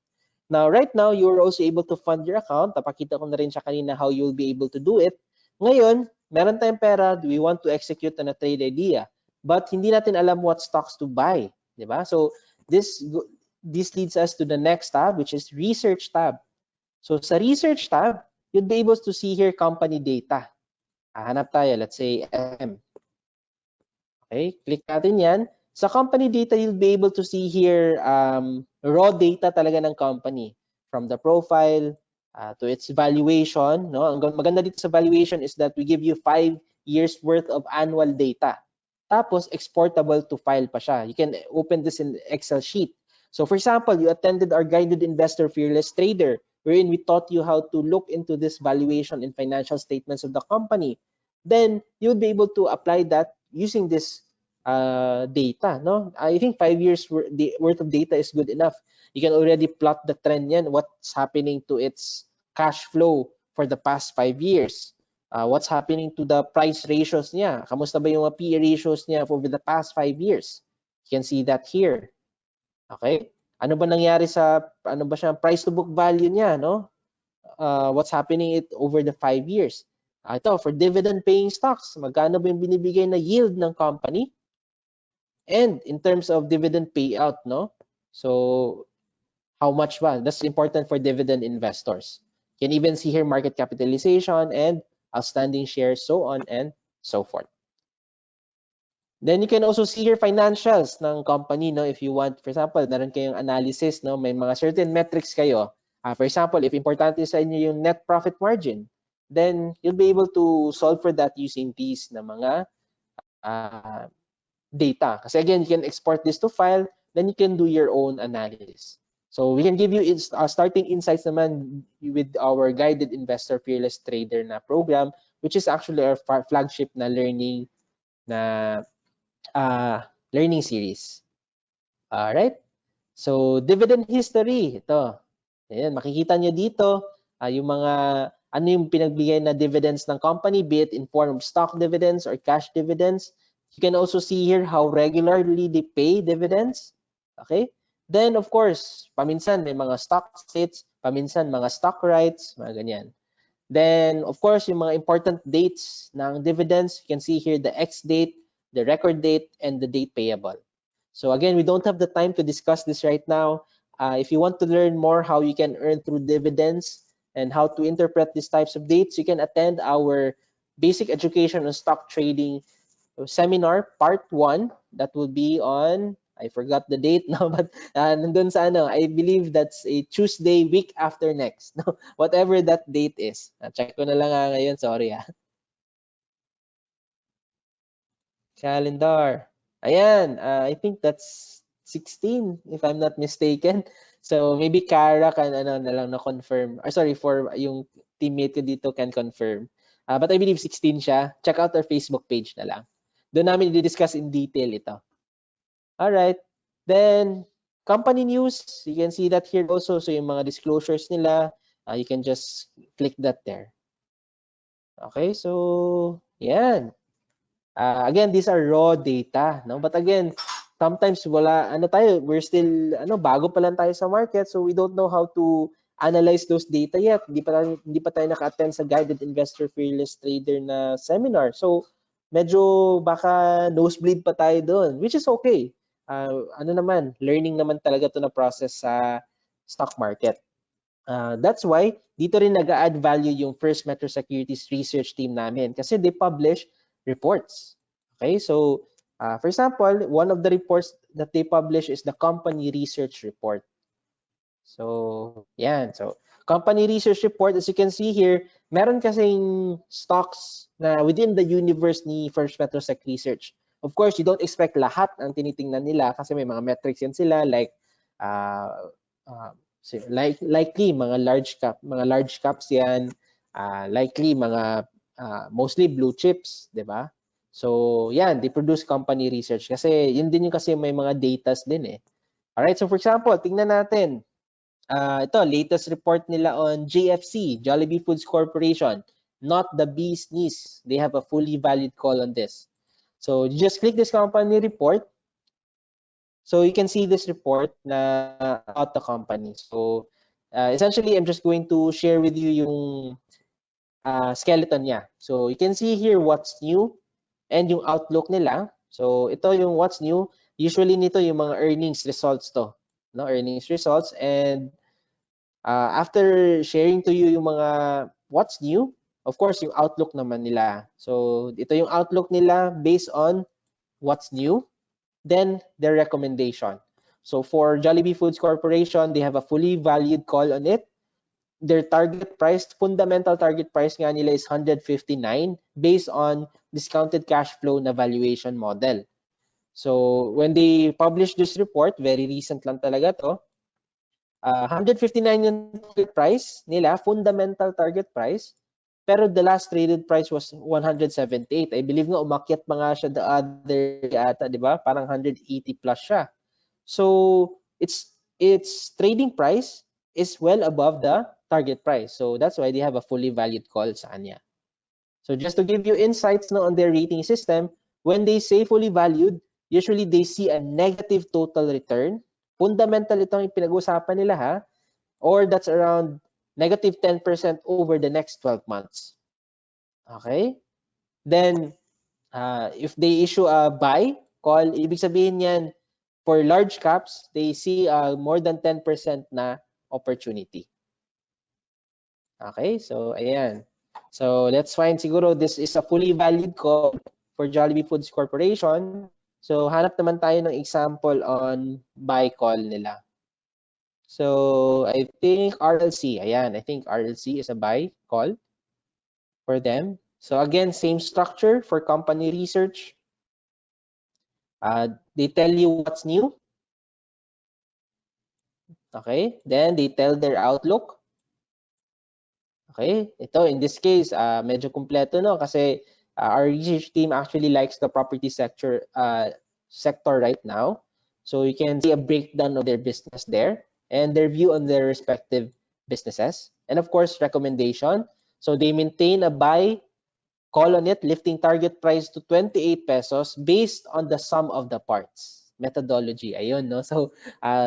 Now, right now, you're also able to fund your account. Napakita ko na rin siya kanina how you'll be able to do it. Ngayon, meron tayong pera, we want to execute on a trade idea, but hindi natin alam what stocks to buy, di ba? So, this leads us to the next tab, which is research tab. So sa research tab, you'll be able to see here company data. Hanap tayo, let's say FM. Okay, click natin yan. Sa company data, you'll be able to see here raw data talaga ng company. From the profile to its valuation. No? Ang maganda dito sa valuation is that we give you 5 years worth of annual data. Tapos, exportable to file pa siya. You can open this in Excel sheet. So for example, you attended our guided investor fearless trader, wherein we taught you how to look into this valuation and financial statements of the company. Then you'll be able to apply that using this data. No, I think 5 years worth of data is good enough. You can already plot the trend yan, what's happening to its cash flow for the past 5 years. What's happening to the price ratios niya? Kamusta ba yung PE ratios niya over the past 5 years? You can see that here. Okay? Ano ba nangyari sa price to book value niya, no? What's happening over the 5 years? Ito, for dividend paying stocks, magkano ba yung binibigay na yield ng company? And in terms of dividend payout, no? So, how much ba? That's important for dividend investors. You can even see here market capitalization and outstanding shares, so on and so forth. Then you can also see your financials ng company, no? If you want, for example, naroon kayong analysis, no? May mga certain metrics kayo. For example, if importante sa inyo yung net profit margin, then you'll be able to solve for that using these na mga data. Kasi again, you can export this to file, then you can do your own analysis. So we can give you starting insights naman with our guided investor fearless trader na program, which is actually our flagship na learning series. Alright? So dividend history, ito. Ayan, makikita nyo dito yung mga ano yung pinagbigay na dividends ng company, be it in form of stock dividends or cash dividends. You can also see here how regularly they pay dividends. Okay? Then, of course, paminsan may mga stock splits, paminsan mga stock rights, mga ganyan. Then, of course, yung mga important dates ng dividends, you can see here the X date, the record date, and the date payable. So again, we don't have the time to discuss this right now. If you want to learn more how you can earn through dividends and how to interpret these types of dates, you can attend our basic education on stock trading seminar part 1 that will be on, I forgot the date now, but nandun sa ano, I believe that's a Tuesday week after next. No? Whatever that date is. Check ko na lang ngayon, sorry. Calendar. Ayan, I think that's 16 if I'm not mistaken. So maybe Kara can ano na lang na confirm. Or sorry, for yung teammate ko dito can confirm. But I believe 16 siya. Check out our Facebook page na lang. Doon namin i-discuss in detail ito. All right. Then company news, you can see that here also. So yung mga disclosures nila, you can just click that there. Okay, so yan. Again, these are raw data, no? But again, sometimes wala ano tayo, we're still bago pa lang tayo sa market, so we don't know how to analyze those data yet. Hindi pa tayo naka-attend sa Guided Investor Fearless Trader na seminar. So medyo baka nosebleed pa tayo doon, which is okay. Learning naman talaga to na process sa stock market. That's why dito rin nag-add value yung First Metro Securities research team namin kasi they publish reports. Okay, so for example, one of the reports that they publish is the company research report. So, yan. So, company research report, as you can see here, meron kasing stocks na within the universe ni First MetroSec Research. Of course, you don't expect lahat ang tinitingnan nila kasi may mga metrics yan sila like likely mga large caps yan, likely mga mostly blue chips, 'di ba? So, yan, they produce company research kasi yun din yung kasi may mga datas din eh. All right, so for example, tingnan natin. Ito, latest report nila on JFC, Jollibee Foods Corporation, not the bee's knees. They have a fully valid call on this. So you just click this company report. So you can see this report na about the company. So essentially, I'm just going to share with you yung skeleton niya. So you can see here what's new and yung outlook nila. So ito yung what's new. Usually nito yung mga earnings results to. No, earnings results, and after sharing to you yung mga what's new, of course yung outlook naman nila. So ito yung outlook nila based on what's new, then their recommendation. So for Jollibee Foods Corporation, they have a fully valued call on it. Their target price, fundamental target price nga nila is 159 based on discounted cash flow na valuation model. So when they published this report, very recent lang talaga to, 159 yung target price nila, fundamental target price, pero the last traded price was 178. I believe nga umakyat pa nga siya the other ata, di ba? Parang 180 plus siya. So its trading price is well above the target price. So that's why they have a fully valued call sa kanya. So just to give you insights on their rating system, when they say fully valued, usually they see a negative total return. Fundamental itong pinag-usapan nila ha, or that's around negative 10% over the next 12 months. Okay? Then, if they issue a buy call, ibig sabihin yan, for large caps, they see more than 10% na opportunity. Okay? So, ayan. So, let's find siguro this is a fully valid call for Jollibee Foods Corporation. So, hanap naman tayo ng example on buy call nila. So, I think RLC. Ayan, I think RLC is a buy call for them. So, again, same structure for company research. They tell you what's new. Okay, then they tell their outlook. Okay, ito in this case, medyo kumpleto no kasi our research team actually likes the property sector right now. So you can see a breakdown of their business there and their view on their respective businesses. And of course, recommendation. So they maintain a buy call on it, lifting target price to 28 pesos based on the sum of the parts methodology. Ayun, no? So,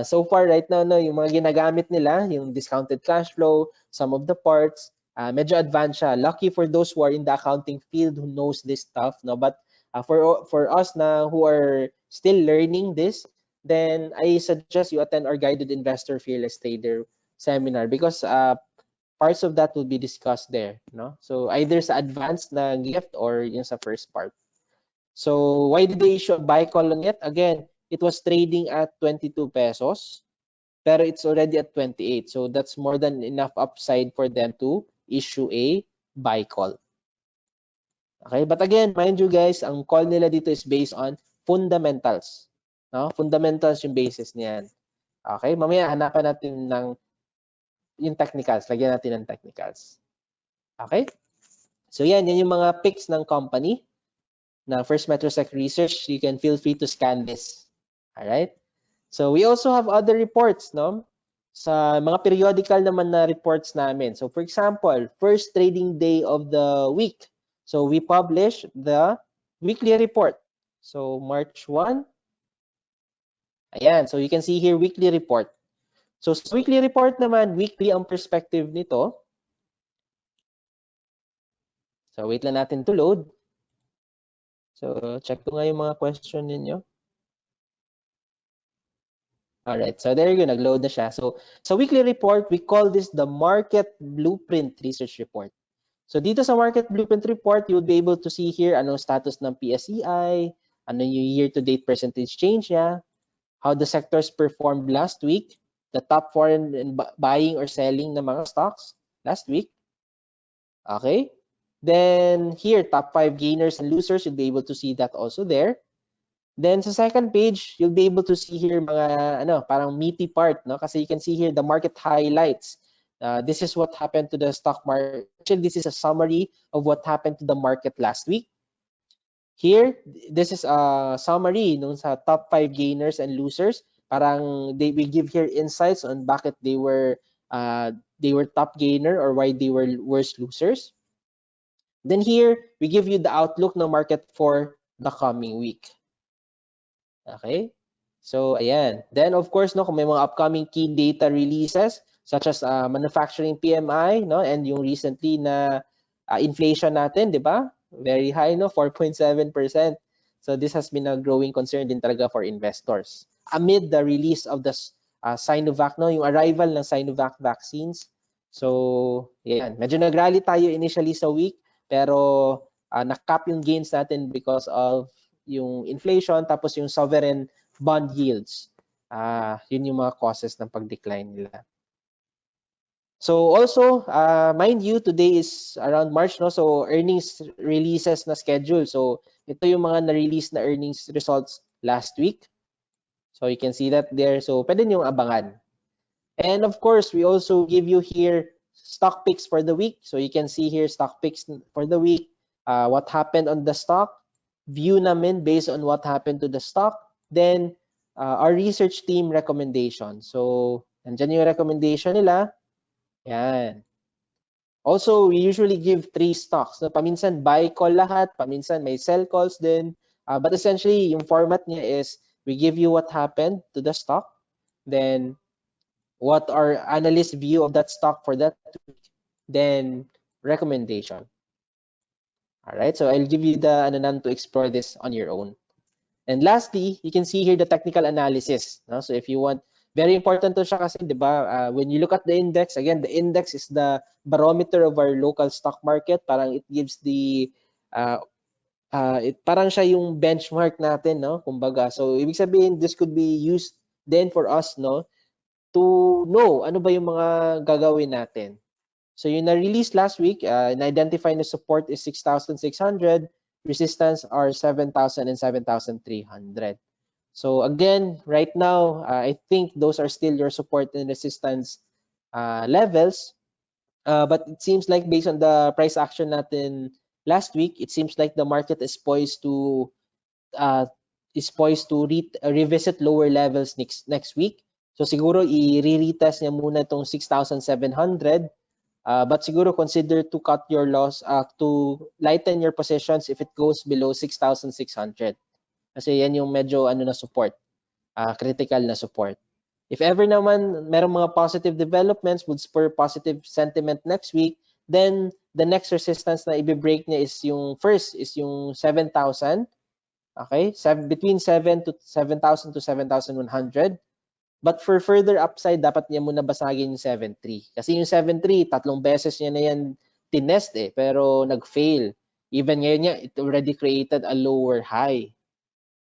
so far right now, no, yung mga ginagamit nila, yung discounted cash flow, sum of the parts, medyo advanced siya. Lucky for those who are in the accounting field who knows this stuff, no? But for us na who are still learning this, then I suggest you attend our Guided Investor Fearless Trader seminar because parts of that will be discussed there, no? So either sa advanced na gift or yung sa first part. So why did they issue a buy call on it? Again, it was trading at 22 pesos, pero it's already at 28. So that's more than enough upside for them to issue a buy call. Okay, but again, mind you guys, ang call nila dito is based on fundamentals. No? Fundamentals yung basis niyan. Okay, mamaya hanapan natin ng yung technicals. Lagyan natin ng technicals. Okay? So yan yung mga picks ng company na FirstMetroSec Research. You can feel free to scan this. Alright? So we also have other reports, no? Sa mga periodical naman na reports namin. So for example, first trading day of the week. So we publish the weekly report. So March 1. Ayan. So you can see here weekly report. So sa weekly report naman, weekly ang perspective nito. So wait lang natin to load. So check ko nga yung mga question ninyo. Alright, so there you go, nag-load na siya. So sa weekly report, we call this the Market Blueprint Research Report. So dito sa Market Blueprint Report, you'll be able to see here anong status ng PSEI, ano yung year-to-date percentage change niya, how the sectors performed last week, the top foreign buying or selling ng mga stocks last week. Okay? Then here, top 5 gainers and losers, you'll be able to see that also there. Then sa second page, you'll be able to see here mga parang meaty part, no? Kasi you can see here the market highlights. This is what happened to the stock market. Actually, this is a summary of what happened to the market last week. Here, this is a summary nung sa top 5 gainers and losers. Parang we give here insights on bakit they were top gainer or why they were worst losers. Then here, we give you the outlook ng market for the coming week. Okay? So, ayan. Then, of course, no, kung may mga upcoming key data releases, such as manufacturing PMI, no, and yung recently na inflation natin, di ba? Very high, no, 4.7%. So, this has been a growing concern din talaga for investors. Amid the release of the Sinovac, no, yung arrival ng Sinovac vaccines. So, ayan. Medyo nag-rally tayo initially sa week, pero nak-cap yung gains natin because of yung inflation, tapos yung sovereign bond yields. Yun yung mga causes ng pag-decline nila. So also, mind you, today is around March, no? So earnings releases na schedule. So ito yung mga na-release na earnings results last week. So you can see that there. So pwede nyo abangan. And of course, we also give you here stock picks for the week. So you can see here stock picks for the week. What happened on the stock. View namin based on what happened to the stock. Then, our research team recommendation. So, nandyan yung recommendation nila. Yan. Also, we usually give 3 stocks. So, paminsan buy call lahat, paminsan may sell calls din. But essentially, yung format niya is we give you what happened to the stock. Then, what our analyst view of that stock for that week. Then, recommendation. Alright, so I'll give you the to explore this on your own. And lastly, you can see here the technical analysis. No? So if you want, very important to siya kasi, di ba, when you look at the index, again, the index is the barometer of our local stock market. Parang it gives the, parang siya yung benchmark natin, no? Kumbaga. So ibig sabihin, this could be used then for us, no? To know ano ba yung mga gagawin natin. So yung na-release last week, na-identify na support is 6,600, resistance are 7,000 and 7,300. So again, right now, I think those are still your support and resistance levels. But it seems like based on the price action natin last week, it seems like the market is poised to revisit lower levels next week. So siguro i-retest niya muna itong 6,700. But siguro consider to cut your loss, to lighten your positions if it goes below 6,600. Kasi yan yung medyo ano na support, critical na support. If ever naman merong mga positive developments would spur positive sentiment next week, then the next resistance na i-break niya is yung first is yung 7,000. Okay? Between 7,000 to 7,100. But for further upside, dapat niya muna basagin yung 7.3. Kasi yung 7.3, tatlong beses niya na yan tinest pero nag-fail. Even ngayon niya, it already created a lower high.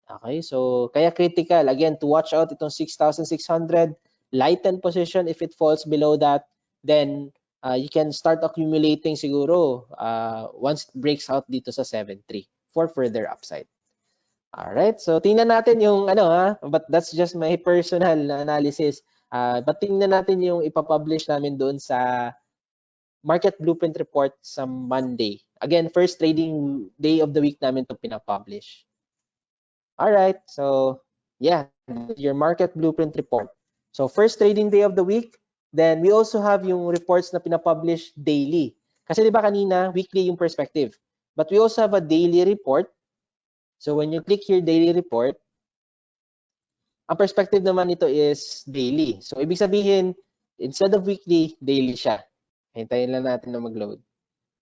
Okay, so kaya critical. Again, to watch out itong 6,600. Lighten position if it falls below that. Then, you can start accumulating siguro once it breaks out dito sa 7.3 for further upside. Alright, so tingnan natin yung but that's just my personal analysis. But tingnan natin yung ipapublish namin doon sa Market Blueprint Report sa Monday. Again, first trading day of the week namin ito pinapublish. Alright, so yeah, your Market Blueprint Report. So first trading day of the week, then we also have yung reports na pinapublish daily. Kasi di ba kanina, weekly yung perspective. But we also have a daily report. So when you click here, daily report, ang perspective naman nito is daily. So ibig sabihin, instead of weekly, daily siya. Hintayin lang natin na mag-load.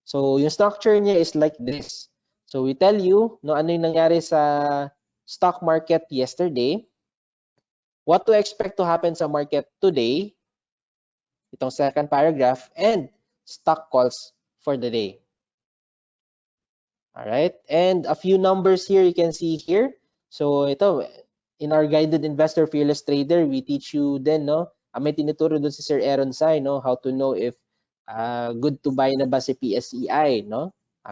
So yung structure niya is like this. So we tell you ano yung nangyari sa stock market yesterday, what to expect to happen sa market today, itong second paragraph, and stock calls for the day. All right, and a few numbers here you can see here. So ito, in our guided investor fearless trader, we teach you then may tinuturo doon si Sir Aaron Sai, how to know if good to buy na ba si PSEI,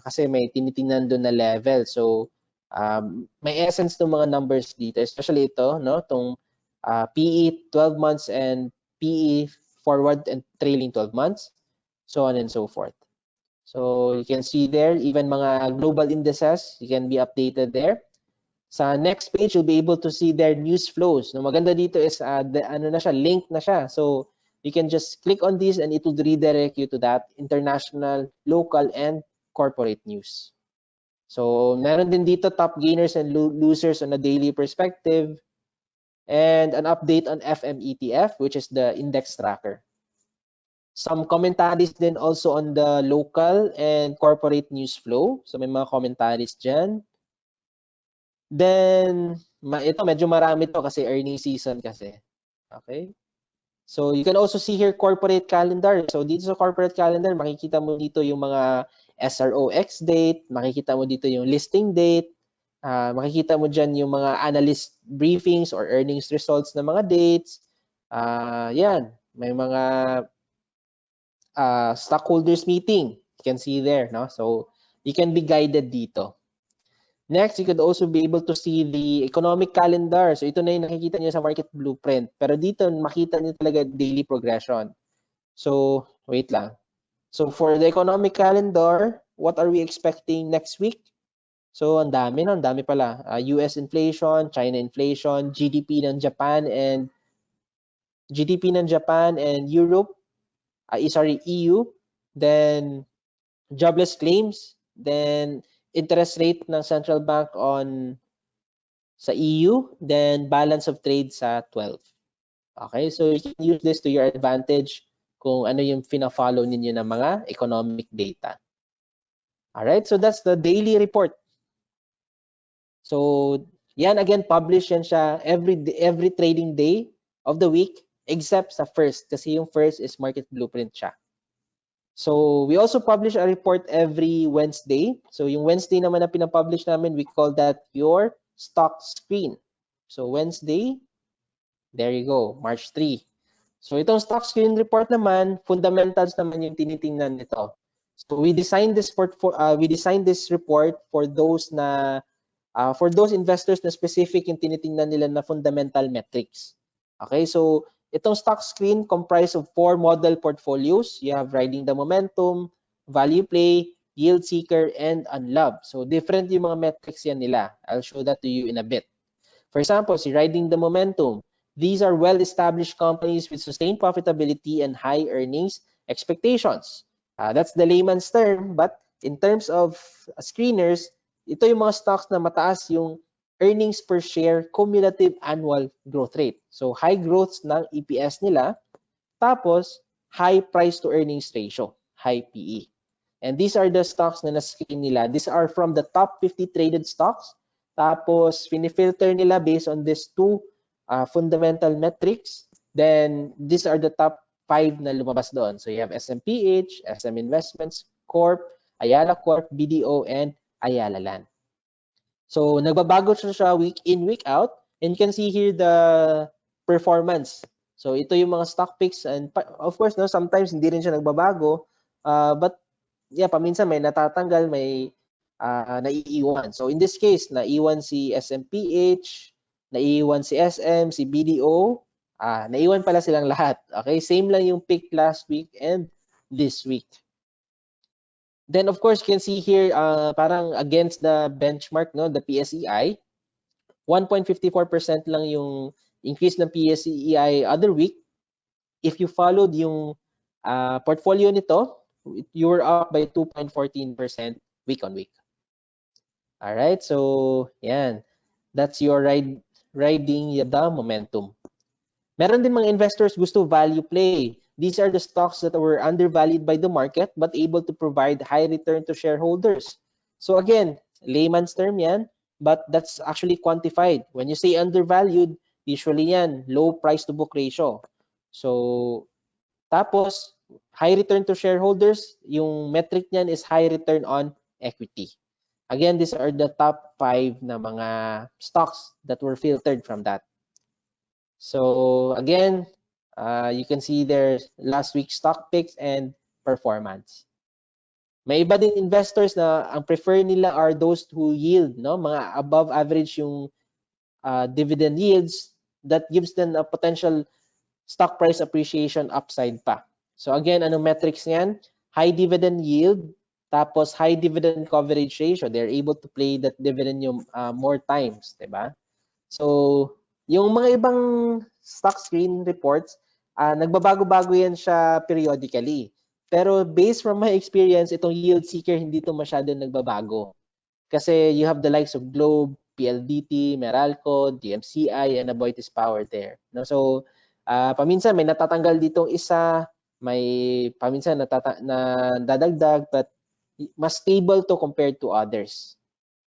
kasi may tinitingnan doon na level. So may essence ng mga numbers dito, especially ito, tong PE 12 months and PE forward and trailing 12 months, so on and so forth. So you can see there, even mga global indices, you can be updated there. Sa next page, you'll be able to see their news flows. No, maganda dito is link na siya. So you can just click on this and it will redirect you to that international, local, and corporate news. So meron din dito top gainers and losers on a daily perspective, and an update on FMETF, which is the index tracker. Some commentaries din also on the local and corporate news flow. So may mga commentaries dyan. Then, ito medyo marami to kasi earnings season kasi. Okay? So you can also see here corporate calendar. So dito sa corporate calendar, makikita mo dito yung mga SROX date, makikita mo dito yung listing date, makikita mo dyan yung mga analyst briefings or earnings results na mga dates. Yan, may mga stockholders meeting. You can see there, So you can be guided dito. Next, you could also be able to see the economic calendar. So ito na yung nakikita niyo sa market blueprint. Pero dito, makita niyo talaga daily progression. So, wait lang. So for the economic calendar, what are we expecting next week? So ang dami pala. US inflation, China inflation, GDP ng Japan and Europe. EU, then jobless claims, then interest rate ng central bank sa EU, then balance of trade sa 12. Okay, so you can use this to your advantage kung ano yung fina-follow ninyo ng mga economic data. Alright, so that's the daily report. So yan, again, publish yan siya every trading day of the week, except sa first, kasi yung first is market blueprint siya. So we also publish a report every Wednesday. So yung Wednesday naman na pinapublish namin, we call that your stock screen. So Wednesday, there you go, March 3. So itong stock screen report naman, fundamentals naman yung tinitingnan nito. So we designed this report for those investors na specific yung tinitingnan nila na fundamental metrics. Okay, so itong stock screen comprised of 4 model portfolios. You have riding the momentum, value play, yield seeker, and unloved. So different yung mga metrics yan nila. I'll show that to you in a bit. For example, si riding the momentum. These are well-established companies with sustained profitability and high earnings expectations. That's the layman's term, but in terms of screeners, ito yung mga stocks na mataas yung earnings per share cumulative annual growth rate. So high growth ng EPS nila, tapos high price to earnings ratio, high PE. And these are the stocks na na-screen nila. These are from the top 50 traded stocks. Tapos finifilter nila based on these two fundamental metrics. Then these are the top 5 na lumabas doon. So you have SMPH, SM Investments Corp, Ayala Corp, BDO, and Ayala Land. So nagbabago siya week in, week out. And you can see here the performance. So ito yung mga stock picks, and of course no, sometimes hindi rin siya nagbabago, but yeah, paminsan may natatanggal, may naiiwan. So in this case, naiwan si SMPH, naiwan si SM, si BDO, naiwan pala silang lahat. Okay, same lang yung pick last week and this week. Then of course, you can see here parang against the benchmark, no, the PSEI, 1.54% lang yung increase ng PSEI other week. If you followed yung portfolio nito, you were up by 2.14% week on week. All right, so yan. That's your riding the momentum. Meron din mga investors gusto value play. These are the stocks that were undervalued by the market but able to provide high return to shareholders. So again, layman's term yan, but that's actually quantified. When you say undervalued, usually yan, low price to book ratio. So tapos, high return to shareholders, yung metric niyan is high return on equity. Again, these are the top 5 na mga stocks that were filtered from that. So again, you can see their last week's stock picks and performance. May iba din investors na ang prefer nila are those who yield, no? Mga above average yung dividend yields that gives them a potential stock price appreciation upside pa. So again, anong metrics niyan? High dividend yield, tapos high dividend coverage ratio. They're able to play that dividend yung more times, diba? So yung mga ibang stock screen reports, nagbabago-bago yan siya periodically. Pero based from my experience, itong yield seeker hindi to masyado nagbabago. Kasi you have the likes of Globe, PLDT, Meralco, DMCI, and Aboitiz Power there. No? So paminsan may natatanggal ditong isa, may paminsan na dadagdag, but mas stable to compared to others.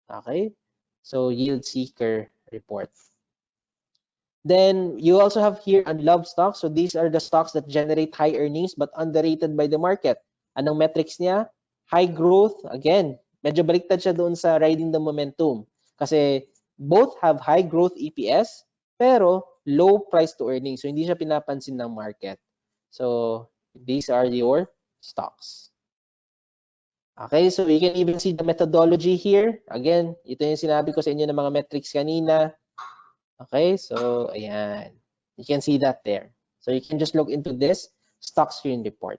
Okay? So yield seeker report. Then you also have here unloved stocks. So these are the stocks that generate high earnings but underrated by the market. Anong metrics niya? High growth. Again, medyo baliktad siya doon sa riding the momentum. Kasi both have high growth EPS pero low price to earnings. So hindi siya pinapansin ng market. So these are your stocks. Okay, so you can even see the methodology here. Again, ito yung sinabi ko sa inyo ng mga metrics kanina. Okay, so ayan. You can see that there. So you can just look into this stock screen report.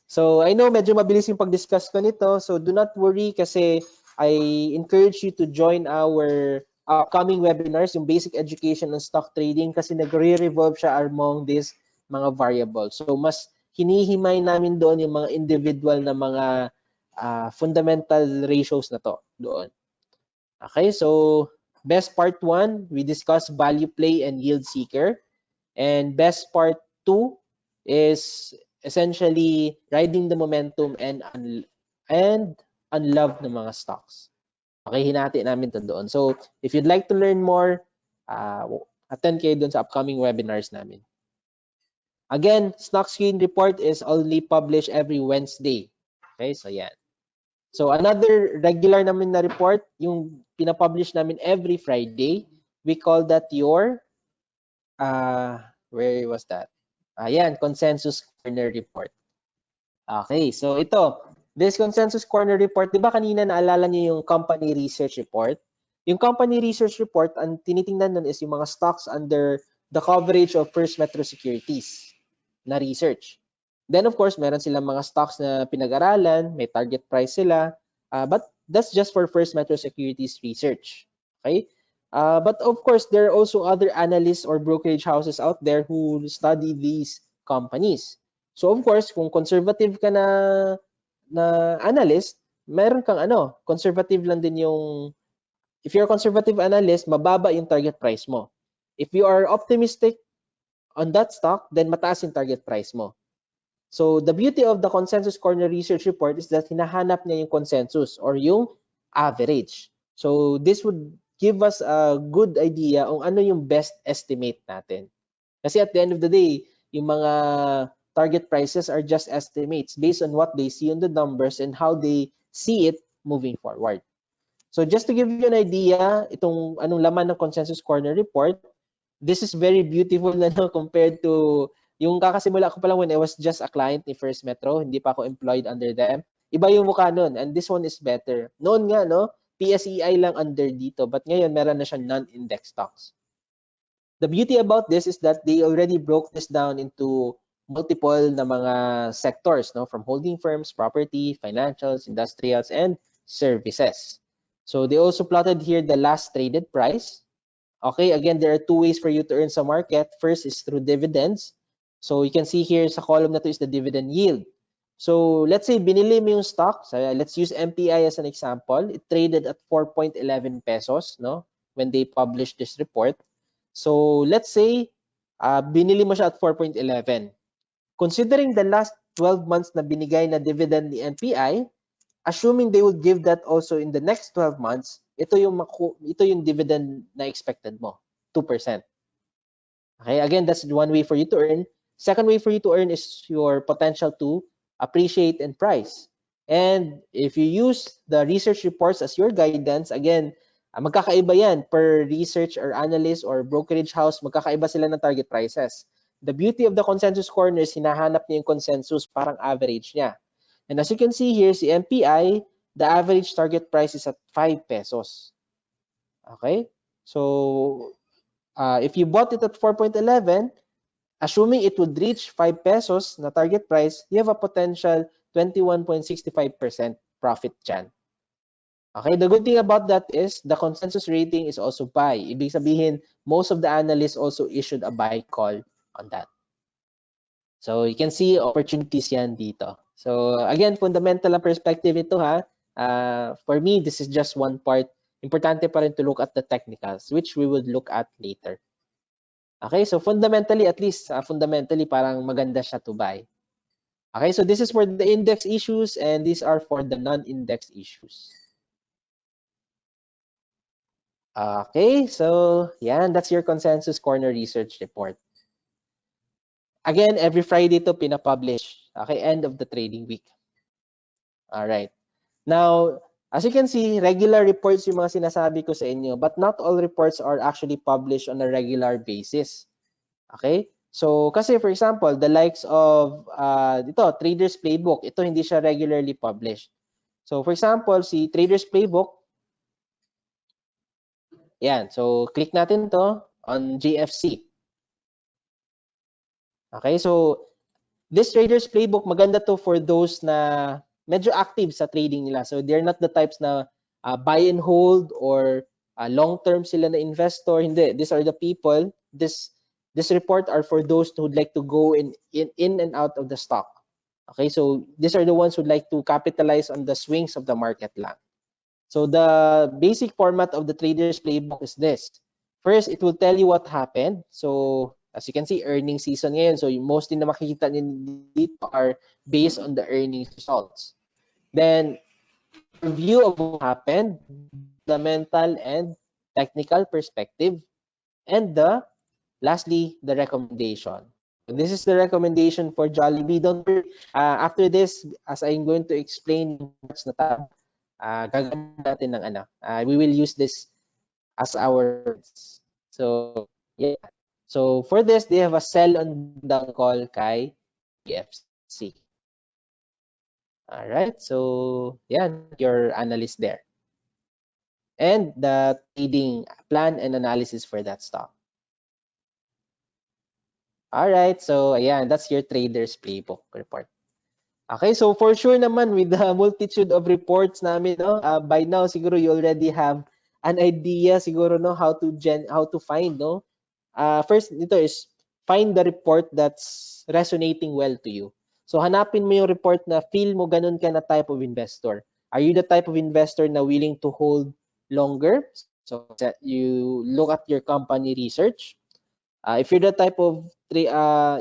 So I know medyo mabilis yung pag-discuss ko nito. So do not worry kasi I encourage you to join our upcoming webinars, yung basic education on stock trading kasi nagre-revolve siya among these mga variables. So mas hinihimay namin doon yung mga individual na mga fundamental ratios na to doon. Okay, so best part 1, we discussed value play and yield seeker. And best part 2 is essentially riding the momentum and unloved na mga stocks. Okay, hinati namin ito doon. So if you'd like to learn more, attend kayo doon sa upcoming webinars namin. Again, stock screen report is only published every Wednesday. Okay, so yan. So another regular namin na report, yung pinapublish namin every Friday, we call that your, where was that? Ayan, Consensus Corner Report. Okay, so ito, this Consensus Corner Report, di ba kanina naalala niyo yung company research report? Yung company research report, ang tinitingnan nun is yung mga stocks under the coverage of FirstMetroSecurities na research. Then of course, meron silang mga stocks na pinag-aralan, may target price sila, but that's just for FirstMetroSecurities research. Okay? But of course, there are also other analysts or brokerage houses out there who study these companies. So of course, kung conservative ka na na analyst, meron kang conservative lang din yung, if you're a conservative analyst, mababa yung target price mo. If you are optimistic on that stock, then mataas yung target price mo. So the beauty of the Consensus Corner Research Report is that hinahanap niya yung consensus or yung average. So this would give us a good idea kung ano yung best estimate natin. Kasi at the end of the day, yung mga target prices are just estimates based on what they see on the numbers and how they see it moving forward. So just to give you an idea, itong anong laman ng Consensus Corner Report, this is very beautiful na compared to yung kakasimula ko pa lang when I was just a client ni First Metro, hindi pa ako employed under them. Iba yung mukha nun, and this one is better. Noon nga, PSEI lang under dito, but ngayon meron na siyang non-index stocks. The beauty about this is that they already broke this down into multiple na mga sectors, from holding firms, property, financials, industrials, and services. So they also plotted here the last traded price. Okay, again, there are two ways for you to earn sa market. First is through dividends. So you can see here sa column na to is the dividend yield. So let's say binili mo yung stock. So let's use MPI as an example. It traded at 4.11 pesos, when they published this report. So let's say binili mo siya at 4.11. Considering the last 12 months na binigay na dividend ni NPI, assuming they would give that also in the next 12 months, ito yung dividend na expected mo, 2%. Okay, again, that's one way for you to earn. Second way for you to earn is your potential to appreciate and price. And if you use the research reports as your guidance, again, magkakaiba yan per research or analyst or brokerage house, magkakaiba sila ng target prices. The beauty of the consensus corner is hinahanap niya yung consensus, parang average niya. And as you can see here, si MPI, the average target price is at 5 pesos. Okay? So, if you bought it at 4.11, assuming it would reach 5 pesos na target price, you have a potential 21.65% profit dyan. Okay, the good thing about that is the consensus rating is also buy. Ibig sabihin, most of the analysts also issued a buy call on that. So you can see opportunities yan dito. So again, fundamental ang perspective ito ha. For me, this is just one part. Importante pa rin to look at the technicals, which we would look at later. Okay, so fundamentally, at least, fundamentally, parang maganda siya to buy. Okay, so this is for the index issues and these are for the non-index issues. Okay, so yan, that's your Consensus Corner Research Report. Again, every Friday to pinapublish. Okay, end of the trading week. All right. Now, as you can see, regular reports yung mga sinasabi ko sa inyo, but not all reports are actually published on a regular basis. Okay? So, kasi for example, the likes of Traders Playbook, ito hindi siya regularly published. So, for example, si Traders Playbook, yan. So, click natin to on GFC. Okay? So, this Traders Playbook, maganda to for those na medyo active sa trading nila. So, they're not the types na buy and hold or long-term sila na investor. Hindi. These are the people. This report are for those who would like to go in and out of the stock. Okay, so these are the ones who would like to capitalize on the swings of the market lang. So the basic format of the Traders Playbook is this. First, it will tell you what happened. So as you can see, earnings season ngayon. So mostly na makikita niyo dito are based on the earnings results. Then, review of what happened, fundamental and technical perspective, and lastly, the recommendation. This is the recommendation for Jollibee. Don't worry, after this, as I'm going to explain na tab, gagawin natin ng we will use this as our words. So, yeah. So, for this, they have a sell on down call kay EFC. All right. So, yan, your analyst there. And the trading plan and analysis for that stock. All right, so ayan, that's your Traders Playbook report. Okay, so for sure naman with the multitude of reports namin, by now siguro you already have an idea siguro how to find, first dito is find the report that's resonating well to you. So hanapin mo yung report na feel mo ganun ka na type of investor. Are you the type of investor na willing to hold longer? So you look at your company research. If you're the type of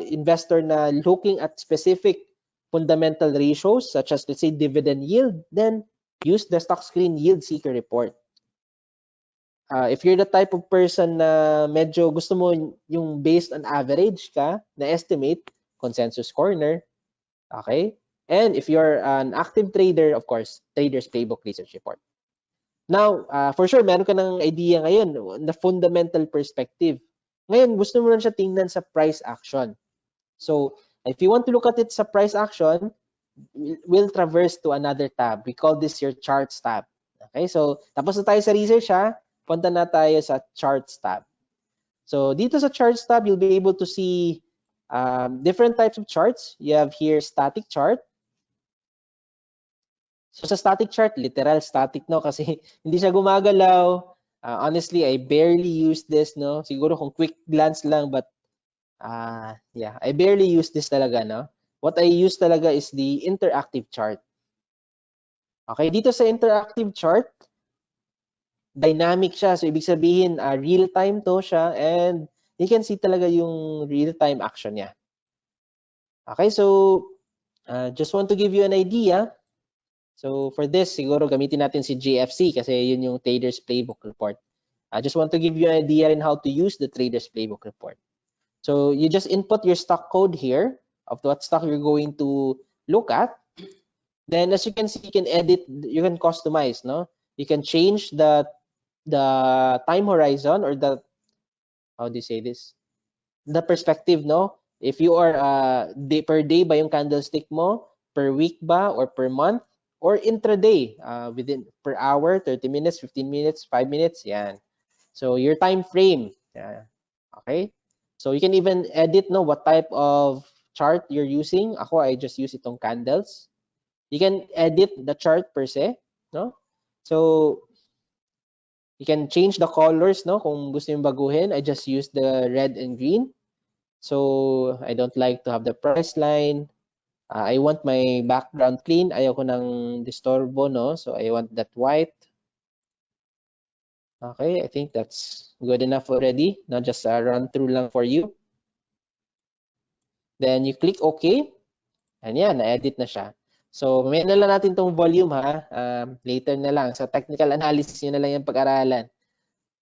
investor na looking at specific fundamental ratios such as, let's say, dividend yield, then use the stock screen yield seeker report. If you're the type of person na medyo gusto mo yung based on average ka na estimate, consensus corner, okay? And if you're an active trader, of course, Trader's Playbook Research Report. Now, for sure, meron ka ng idea ngayon na fundamental perspective. Ngayon, gusto mo lang siya tingnan sa price action. So, if you want to look at it sa price action, we'll traverse to another tab. We call this your charts tab. Okay, so tapos na tayo sa research ha. Punta na tayo sa charts tab. So dito sa charts tab, you'll be able to see different types of charts. You have here static chart. So sa static chart, literal static no kasi hindi siya gumagalaw. Honestly, I barely use this no. Siguro kung quick glance lang but yeah, I barely use this talaga no. What I use talaga is the interactive chart. Okay, dito sa interactive chart, dynamic siya. So, ibig sabihin, real-time to siya and you can see talaga yung real-time action niya. Okay, so just want to give you an idea. So, for this, siguro gamitin natin si GFC kasi yun yung Trader's Playbook Report. I just want to give you an idea in how to use the Trader's Playbook Report. So, you just input your stock code here of what stock you're going to look at. Then, as you can see, you can edit, you can customize, no? You can change the time horizon or the, how do you say this? The perspective, no? If you are per day ba yung candlestick mo, per week ba, or per month, or intraday, within per hour, 30 minutes, 15 minutes, 5 minutes, yan. So your time frame, yeah. Okay? So you can even edit no what type of chart you're using. Ako, I just use itong candles. You can edit the chart per se, no? So you can change the colors, no? Kung gusto yung baguhin, I just use the red and green. So I don't like to have the price line. I want my background clean. Ayoko ng disturbo, no? So I want that white. Okay, I think that's good enough already. Not just a run through lang for you. Then you click OK. And yan, na-edit na siya. So, may na lang natin tong volume ha. Later na lang. Sa technical analysis nyo na lang yung pag-aralan.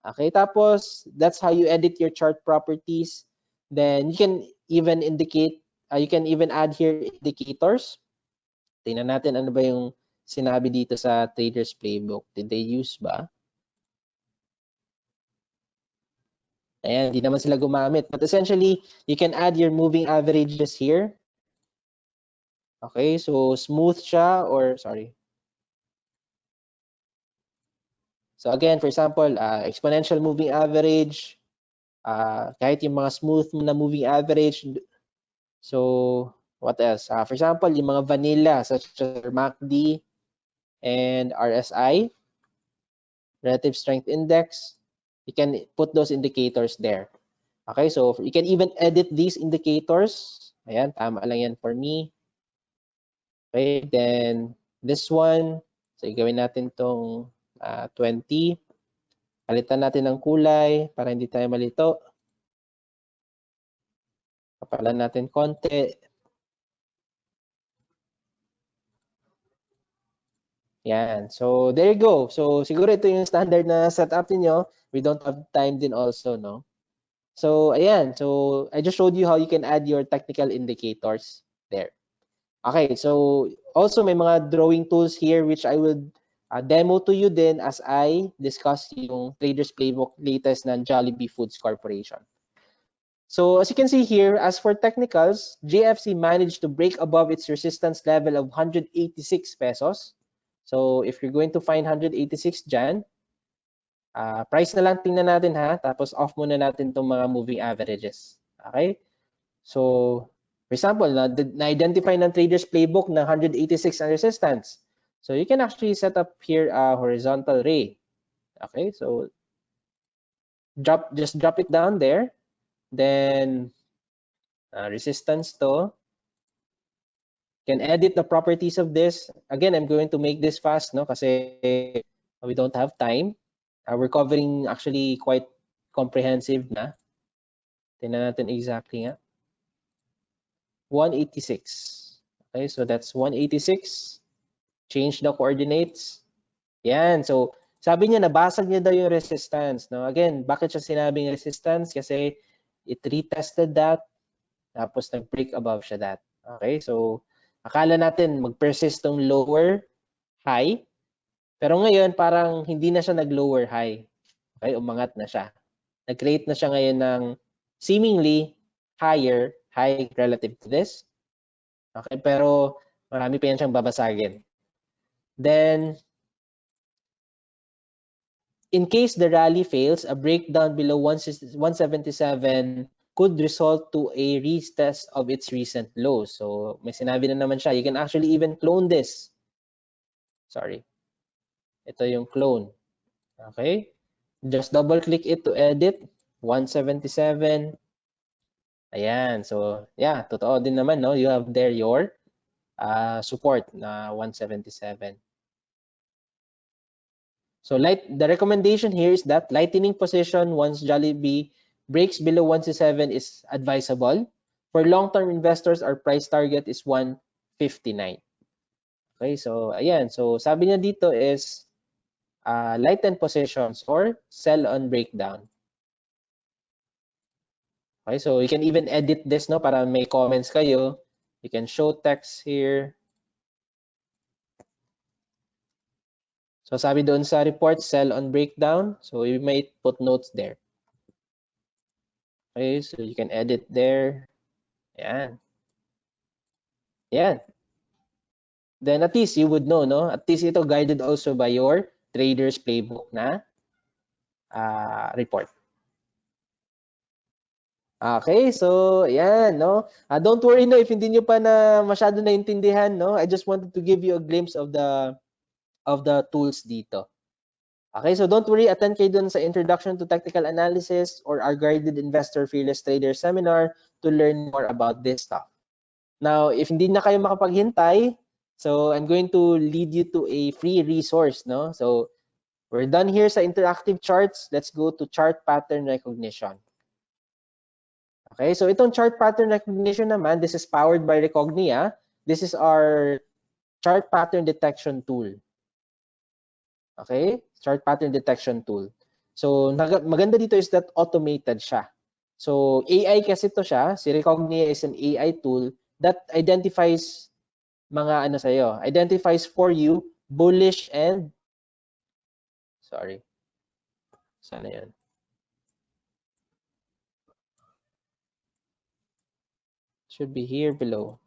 Okay, tapos that's how you edit your chart properties. Then you can even indicate, you can even add here indicators. Tingnan natin ano ba yung sinabi dito sa Trader's Playbook. Did they use ba? Ayan, hindi naman sila gumamit. But essentially, you can add your moving averages here. Okay, so smooth siya or sorry. So again, for example, exponential moving average, kahit yung mga smooth na moving average. So what else? For example, yung mga vanilla such as MACD and RSI, relative strength index, you can put those indicators there. Okay, so you can even edit these indicators. Ayan, tama lang yan for me. Okay, then this one, so gawin natin tong 20. Palitan natin ng kulay para hindi tayo malito. Kapalan natin konti. Yan. So, there you go. So, siguro ito yung standard na setup niyo. We don't have time din also, no? So, ayan. So, I just showed you how you can add your technical indicators there. Okay. So, also may mga drawing tools here which I would demo to you then as I discuss yung Trader's Playbook latest ng Jollibee Foods Corporation. So as you can see here, as for technicals, JFC managed to break above its resistance level of 186 pesos. So if you're going to find 186 dyan, price na lang tingnan natin ha, tapos off muna natin itong mga moving averages. Okay? So, for example, na-identify ng Trader's Playbook na 186 ang resistance. So you can actually set up here a horizontal ray. Okay? So just drop it down there. Then resistance to Can edit the properties of this. Again, I'm going to make this fast, no? Kasi we don't have time. We're covering actually quite comprehensive na. Tingnan natin exactly nga. 186. Okay, so that's 186. Change the coordinates. Yan. So, sabi niya, nabasag niya daw yung resistance. No? Again, bakit siya sinabing resistance? Kasi it retested that, tapos nag-break above siya that. Okay, so akala natin mag-persist tong lower high, pero ngayon parang hindi na siya nag-lower high. Okay, umangat na siya. Nag-create na siya ngayon ng seemingly higher high relative to this. Okay, pero marami pa yan siyang babasagin. Then, in case the rally fails, a breakdown below 177 could result to a retest of its recent low. So, may sinabi na naman siya. You can actually even clone this. Sorry. Ito yung clone. Okay? Just double click it to edit. 177. Ayan. So, yeah, totoo din naman, no? You have there your support na 177. So, the recommendation here is that lightening position once Jollibee breaks below 167 is advisable. For long-term investors, our price target is 159. Okay, so ayan. So, sabi niya dito is lighten positions or sell on breakdown. Okay, so you can even edit this, no, para may comments kayo. You can show text here. So sabi doon sa report, sell on breakdown. So you might put notes there. Okay, so you can edit there. Ayan. Ayan. Then at least you would know, no? At least ito guided also by your trader's playbook na report. Okay, so yan, no? Don't worry, no, if hindi nyo pa na masyado naintindihan, no? I just wanted to give you a glimpse of the tools dito. Okay, so don't worry, attend kayo dun sa Introduction to Technical Analysis or our Guided Investor Fearless Trader Seminar to learn more about this stuff. Now, if hindi na kayo makapaghintay, so I'm going to lead you to a free resource, no? So we're done here sa interactive charts. Let's go to chart pattern recognition. Okay, so itong chart pattern recognition naman, this is powered by Recognia. This is our chart pattern detection tool. Okay, chart pattern detection tool. So maganda dito is that automated siya. So AI kasi to siya, si Recognia is an AI tool that identifies mga ano sa'yo, identifies for you bullish and, sorry, sana yun. Should be here below.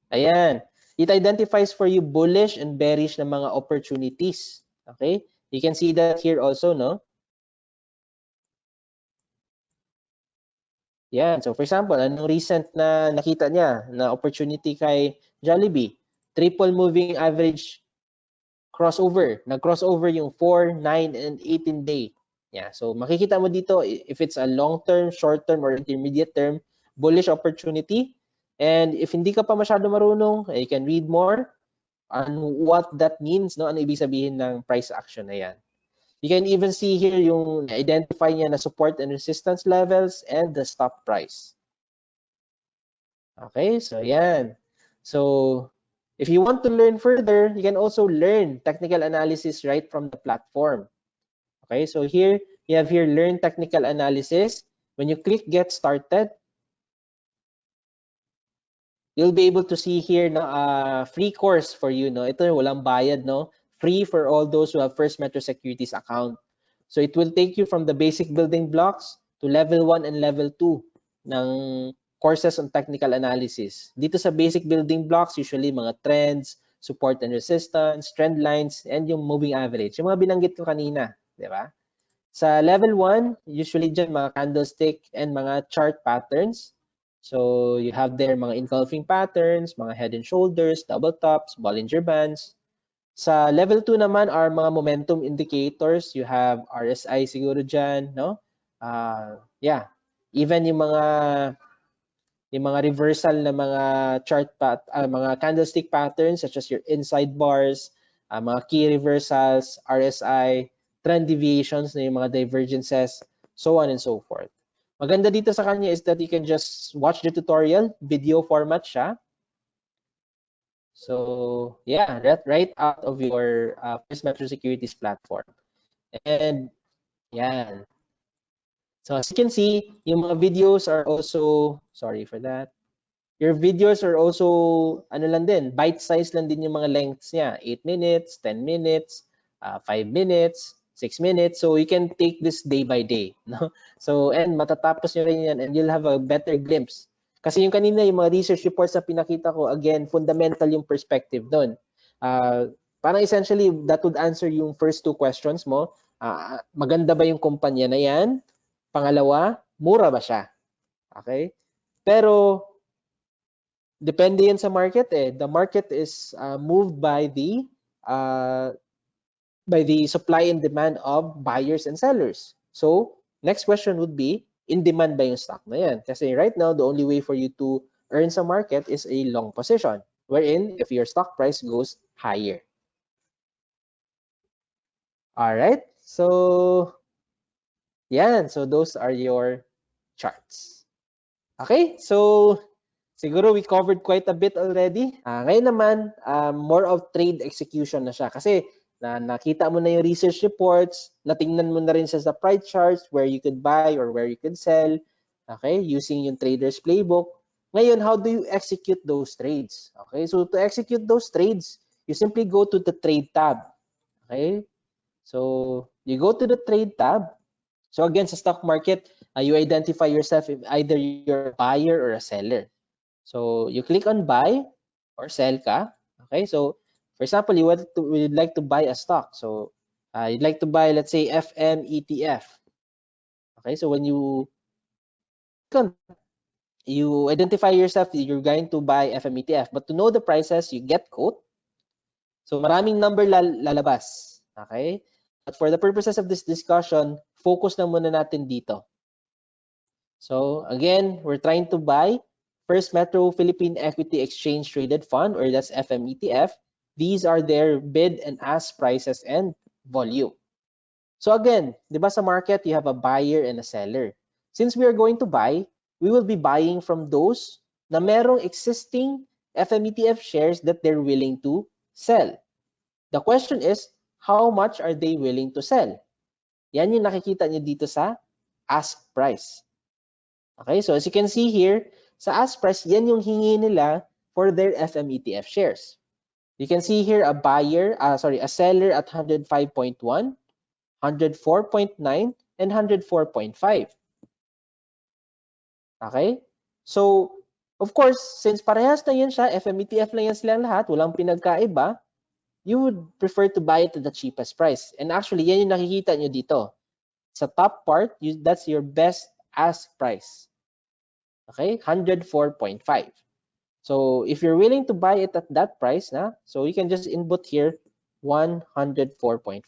Ayan. It identifies for you bullish and bearish na mga opportunities. Okay? You can see that here also, no? Yan. So, for example, anong recent na nakita niya na opportunity kay Jollibee? Triple moving average crossover. Nag-crossover yung 4, 9, and 18 day. Yeah. So, makikita mo dito if it's a long-term, short-term, or intermediate term, bullish opportunity. And if hindi ka pa masyado marunong, you can read more on what that means, no? Ano ibig sabihin ng price action na yan. You can even see here yung identify niya na support and resistance levels and the stop price. Okay, so yan. So if you want to learn further, you can also learn technical analysis right from the platform. Okay, so here you have here learn technical analysis. When you click get started, you'll be able to see here na free course for you, no? Ito walang bayad, no? Free for all those who have FirstMetro Securities account. So it will take you from the basic building blocks to level 1 and level 2 ng courses on technical analysis. Dito sa basic building blocks, usually mga trends, support and resistance, trend lines, and yung moving average. Yung mga binanggit ko kanina, di ba? Sa level 1, usually dyan mga candlestick and mga chart patterns. So you have there mga engulfing patterns, mga head and shoulders, double tops, Bollinger Bands. Sa level 2 naman are mga momentum indicators. You have RSI siguro dyan, no? Yeah. Even yung mga yung mga reversal na mga mga candlestick patterns such as your inside bars, mga key reversals, RSI, trend deviations na yung mga divergences, so on and so forth. Maganda dito sa kanya is that you can just watch the tutorial, video format siya. So yeah, right out of your FirstMetro Securities platform. And yan. So as you can see, yung mga videos are also, sorry for that. Your videos are also, ano lang din, bite-size lang din yung mga lengths niya. 8 minutes, 10 minutes, 5 minutes, 6 minutes. So you can take this day by day. No? So, and matatapos nyo rin yan and you'll have a better glimpse. Kasi yung kanina, yung mga research reports na pinakita ko, again, fundamental yung perspective doon. Parang essentially, that would answer yung first two questions mo. Maganda ba yung kumpanya na yan? Pangalawa, mura ba siya? Okay? Pero, depende yan sa market eh. The market is moved by the supply and demand of buyers and sellers. So, next question would be, in demand ba yung stock na yan? Kasi right now, the only way for you to earn sa market is a long position, wherein if your stock price goes higher. All right, so yan. So those are your charts. Okay, so siguro we covered quite a bit already. Ngayon naman, more of trade execution na siya. Kasi nakita mo na yung research reports, natingnan mo na rin siya sa price charts where you could buy or where you could sell. Okay, using yung trader's playbook. Ngayon, how do you execute those trades? Okay, so to execute those trades, you simply go to the trade tab. Okay, so you go to the trade tab. So again, sa stock market, you identify yourself if either you're a buyer or a seller. So you click on buy or sell ka. Okay, so for example, you'd like to buy a stock. So you'd like to buy, let's say, FM ETF. Okay, so when you identify yourself, you're going to buy FM ETF. But to know the prices, you get quote. So maraming number lalabas. Okay, but for the purposes of this discussion, focus na muna natin dito. So again, we're trying to buy First Metro Philippine Equity Exchange Traded Fund, or that's FMETF. These are their bid and ask prices and volume. So again, di ba sa market, you have a buyer and a seller. Since we are going to buy, we will be buying from those na merong existing FMETF shares that they're willing to sell. The question is, how much are they willing to sell? Yan yung nakikita niyo dito sa ask price. Okay, so as you can see here, sa ask price, yan yung hingi nila for their FMETF shares. You can see here a seller at 105.1, 104.9, and 104.5. Okay? So, of course, since parehas na yan siya, FMETF lang yan silang lahat, walang pinagkaiba, you would prefer to buy it at the cheapest price. And actually, yan yung nakikita nyo dito. Sa top part, that's your best ask price. Okay, 104.5. So if you're willing to buy it at that price, so you can just input here 104.5.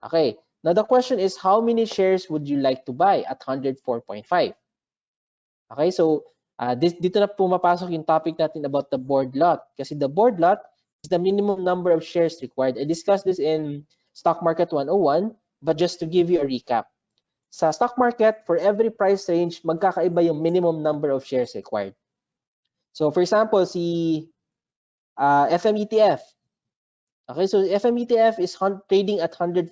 Okay, now the question is, how many shares would you like to buy at 104.5? Okay, so dito na pumapasok yung topic natin about the board lot. Kasi the board lot is the minimum number of shares required. I discussed this in Stock Market 101, but just to give you a recap. Sa stock market, for every price range, magkakaiba yung minimum number of shares required. So for example, si FMETF. Okay, so FMETF is trading at 104.5.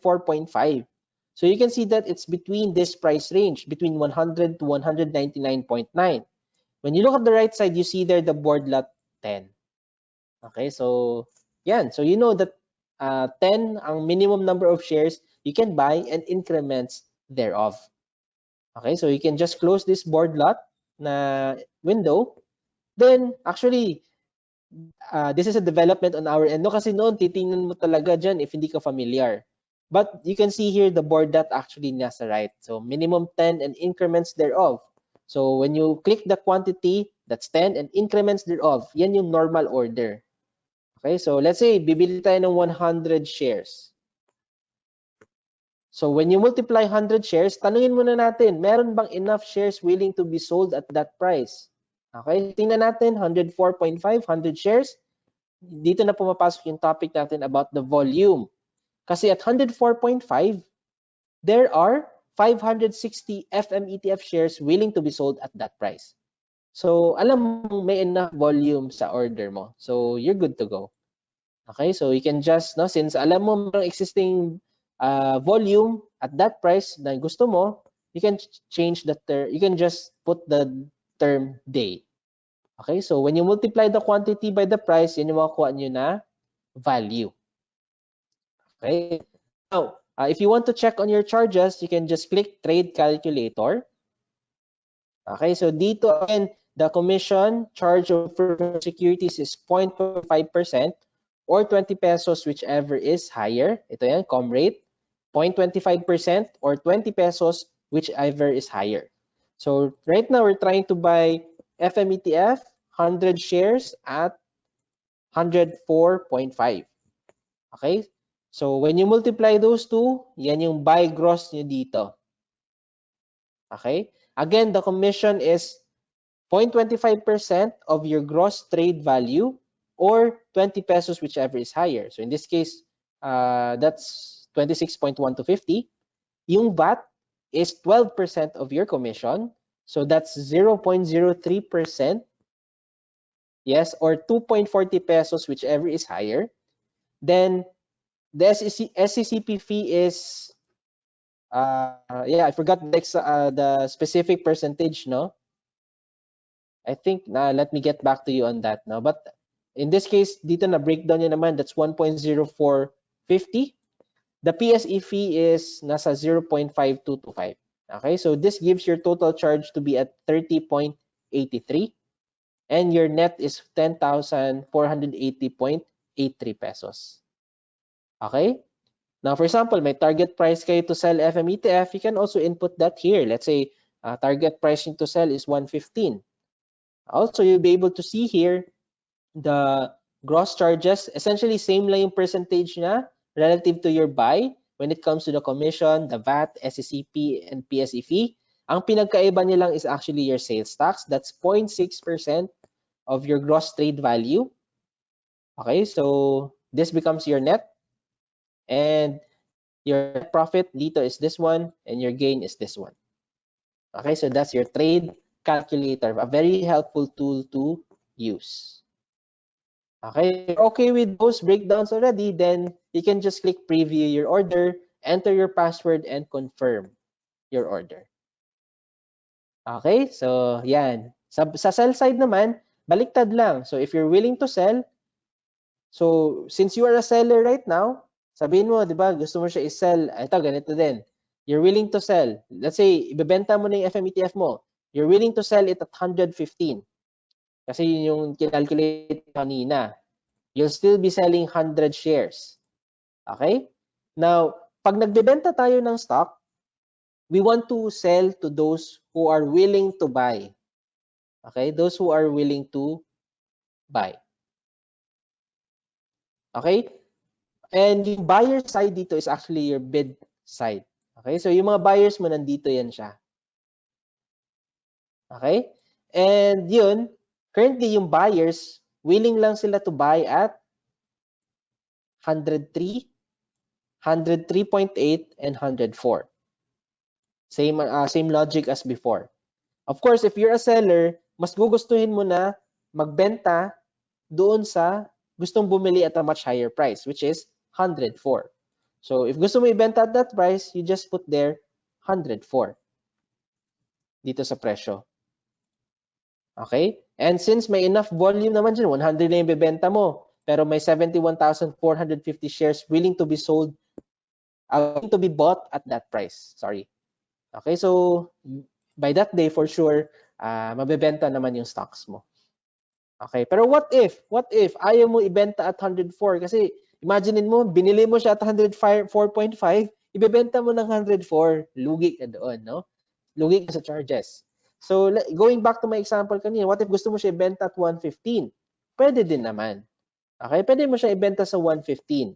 So you can see that it's between this price range, between 100 to 199.9. When you look at the right side, you see there the board lot 10. Okay, so yan. So you know that 10 ang minimum number of shares you can buy and increments thereof. Okay, so you can just close this board lot na window. Then, actually, this is a development on our end. No, kasi noon, titingnan mo talaga dyan if hindi ka familiar. But you can see here the board lot actually nasa right. So, minimum 10 and increments thereof. So, when you click the quantity, that's 10 and increments thereof. Yan yung normal order. Okay, so let's say, bibili tayo ng 100 shares. So when you multiply 100 shares, tanungin muna natin, meron bang enough shares willing to be sold at that price? Okay, tingnan natin, 104.5, 100 shares. Dito na pumapasok yung topic natin about the volume. Kasi at 104.5, there are 560 FM ETF shares willing to be sold at that price. So, alam mo may enough volume sa order mo. So, you're good to go. Okay, so you can just, no, since alam mo may existing volume at that price na gusto mo, you can change the term, you can just put the term day. Okay, so when you multiply the quantity by the price, yun yung makukuha nyo na value. Okay, now, if you want to check on your charges, you can just click Trade Calculator. Okay, so dito again, the commission charge of securities is 0.5% or 20 pesos, whichever is higher. Ito yan, com rate. 0.25% or 20 pesos, whichever is higher. So right now, we're trying to buy FMETF, 100 shares at 104.5. Okay? So when you multiply those two, yan yung buy gross nyo dito. Okay? Again, the commission is 0.25% of your gross trade value or 20 pesos, whichever is higher. So in this case, that's 26.1250. Yung VAT is 12% of your commission. So that's 0.03%. Yes, or 2.40 pesos, whichever is higher. Then the SCCP fee is, yeah, I forgot the specific percentage, no? I think, let me get back to you on that now. But in this case, dito na breakdown niya naman, that's 1.0450. The PSE fee is nasa 0.5225. Okay, so this gives your total charge to be at 30.83. And your net is 10,480.83 pesos. Okay? Now, for example, may target price kayo to sell FMETF, you can also input that here. Let's say target price to sell is 115. Also, you'll be able to see here the gross charges. Essentially, same lang yung percentage na relative to your buy when it comes to the commission, the VAT, SCCP, and PSE fee. Ang pinagkaiba nilang is actually your sales tax. That's 0.6% of your gross trade value. Okay, so this becomes your net. And your net profit dito is this one, and your gain is this one. Okay, so that's your trade calculator, a very helpful tool to use. Okay, with those breakdowns already, then you can just click preview your order, enter your password, and confirm your order. Okay, so yan. Sa sell side naman, baliktad lang. So if you're willing to sell, so since you are a seller right now, sabihin mo, di ba, gusto mo siya i-sell, ito, ganito din. You're willing to sell. Let's say, ibebenta mo na yung FMETF mo. You're willing to sell it at 115. Kasi yun yung kinalculate kanina. You'll still be selling 100 shares. Okay? Now, pag nagbebenta tayo ng stock, we want to sell to those who are willing to buy. Okay? Those who are willing to buy. Okay? And yung buyer side dito is actually your bid side. Okay? So yung mga buyers mo, nandito yan siya. Okay? And yun, currently yung buyers, willing lang sila to buy at 103, 103.8, and 104. Same logic as before. Of course, if you're a seller, mas gugustuhin mo na magbenta doon sa gustong bumili at a much higher price, which is 104. So if gusto mo ibenta at that price, you just put there 104 dito sa presyo. Okay? And since may enough volume naman dyan, 100 na yung bibenta mo, pero may 71,450 shares willing to be sold, willing to be bought at that price. Sorry. Okay, so by that day, for sure, mabebenta naman yung stocks mo. Okay, pero what if ayaw mo ibenta at 104? Kasi imaginein mo, binili mo siya at 104.5, ibebenta mo ng 104, lugi ka doon, no? Lugi ka sa charges. So going back to my example kanina, what if gusto mo siya ibenta at 115? Pwede din naman. Okay, pwede mo siya ibenta sa 115.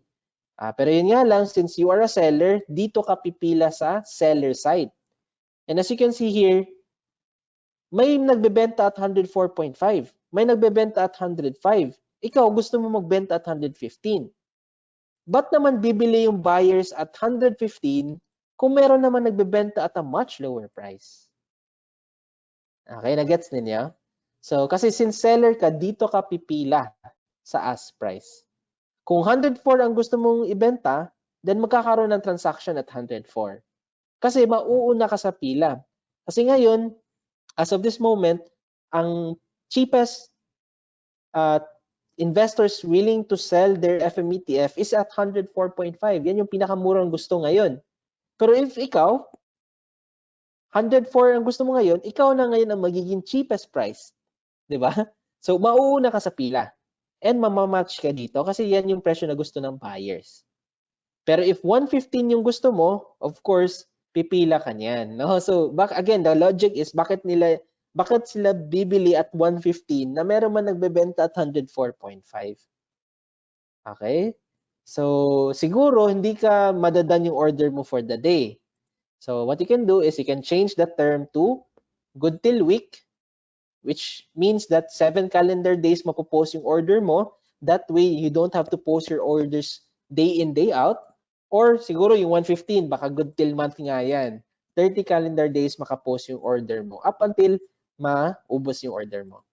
Pero yun nga lang, since you are a seller, dito ka pipila sa seller side. And as you can see here, May nagbebenta at 104.5. May nagbebenta at 105. Ikaw, gusto mo magbenta at 115. Ba't naman bibili yung buyers at 115 kung meron naman nagbebenta at a much lower price? Okay, na-gets ninyo? So, kasi since seller ka, dito ka pipila sa ask price. Kung 104 ang gusto mong ibenta, then magkakaroon ng transaction at 104. Kasi mauuna ka sa pila. Kasi ngayon, as of this moment, ang cheapest investors willing to sell their FMETF is at 104.5. Yan yung pinakamurang gusto ngayon. Pero if ikaw, 104 ang gusto mo ngayon, ikaw na ngayon ang magiging cheapest price. Di ba? So, mauuna ka sa pila. And mamamatch ka dito kasi yan yung presyo na gusto ng buyers. Pero if 115 yung gusto mo, of course, pipila ka niyan. No? So, again, the logic is bakit sila bibili at 115 na meron man nagbebenta at 104.5? Okay? So, siguro hindi ka madadan yung order mo for the day. So, what you can do is you can change the term to good till week, which means that 7 calendar days mapopost yung order mo. That way, you don't have to post your orders day in, day out. Or siguro yung 115, baka good till month nga yan. 30 calendar days makapost yung order mo up until maubos yung order mo.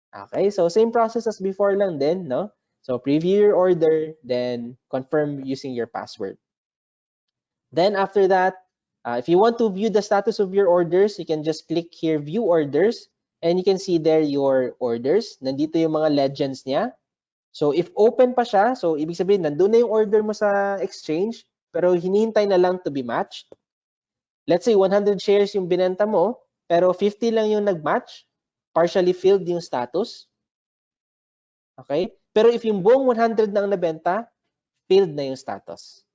Okay, so same process as before lang din, no? So preview your order, then confirm using your password. Then after that, if you want to view the status of your orders, you can just click here, view orders, and you can see there your orders. Nandito yung mga legends niya. So if open pa siya, so ibig sabihin nandun na yung order mo sa exchange, pero hinihintay na lang to be matched. Let's say 100 shares yung binenta mo, pero 50 lang yung nag-match, partially filled yung status. Okay? Pero if yung buong 100 na ang nabenta, filled na yung status.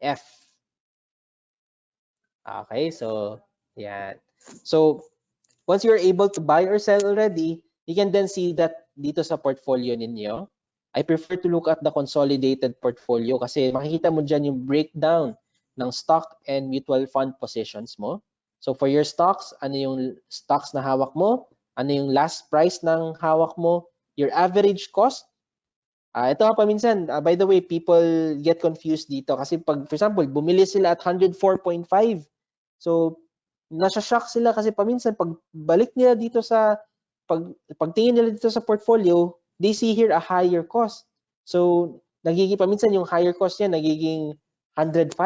F. Okay, so yan. So once you're able to buy or sell already, you can then see that dito sa portfolio ninyo. I prefer to look at the consolidated portfolio kasi makikita mo dyan yung breakdown ng stock and mutual fund positions mo. So for your stocks, ano yung stocks na hawak mo? Ano yung last price ng hawak mo? Your average cost? Ito nga paminsan, by the way, people get confused dito kasi pag, for example, bumili sila at 104.5. So, nasa-shock sila kasi paminsan pag balik nila dito sa pagtingin nila dito sa portfolio, they see here a higher cost. So, nagiging paminsan yung higher cost niya nagiging 105.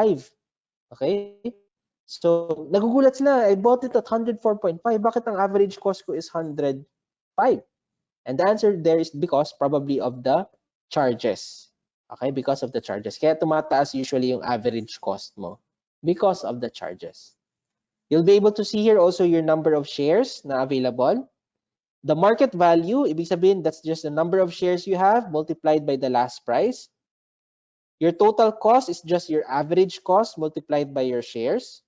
Okay? So, nagugulat sila, I bought it at 104.5. Bakit ang average cost ko is 105? And the answer there is because probably of the charges. Okay? Because of the charges. Kaya tumataas usually yung average cost mo because of the charges. You'll be able to see here also your number of shares na available. The market value, ibig sabihin, that's just the number of shares you have multiplied by the last price. Your total cost is just your average cost multiplied by your shares.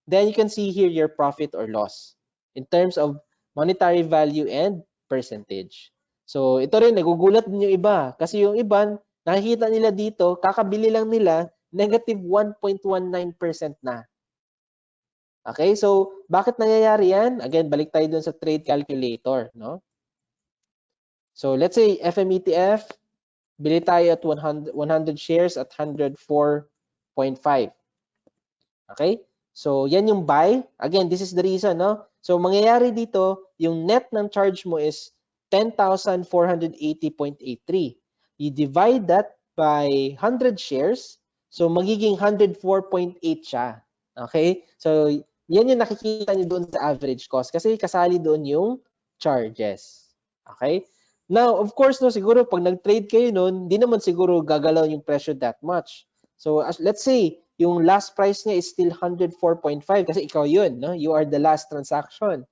Then you can see here your profit or loss in terms of monetary value and percentage. So ito rin, nagugulat din yung iba. Kasi yung iba, nakikita nila dito, kakabili lang nila, negative 1.19% na. Okay, so bakit nangyayari yan? Again, balik tayo dun sa trade calculator, no? So let's say FMETF, bili tayo at 100 shares at 104.5. Okay? So yan yung buy. Again, this is the reason, no? So mangyayari dito, yung net ng charge mo is 10,480.83. You divide that by 100 shares, so magiging 104.8 siya. Okay? So yan yung nakikita niyo doon sa average cost kasi kasali doon yung charges. Okay? Now, of course, no, siguro pag nag-trade kayo noon, hindi naman siguro gagalaw yung presyo that much. So let's say yung last price niya is still 104.5 kasi ikaw yun, no? You are the last transaction.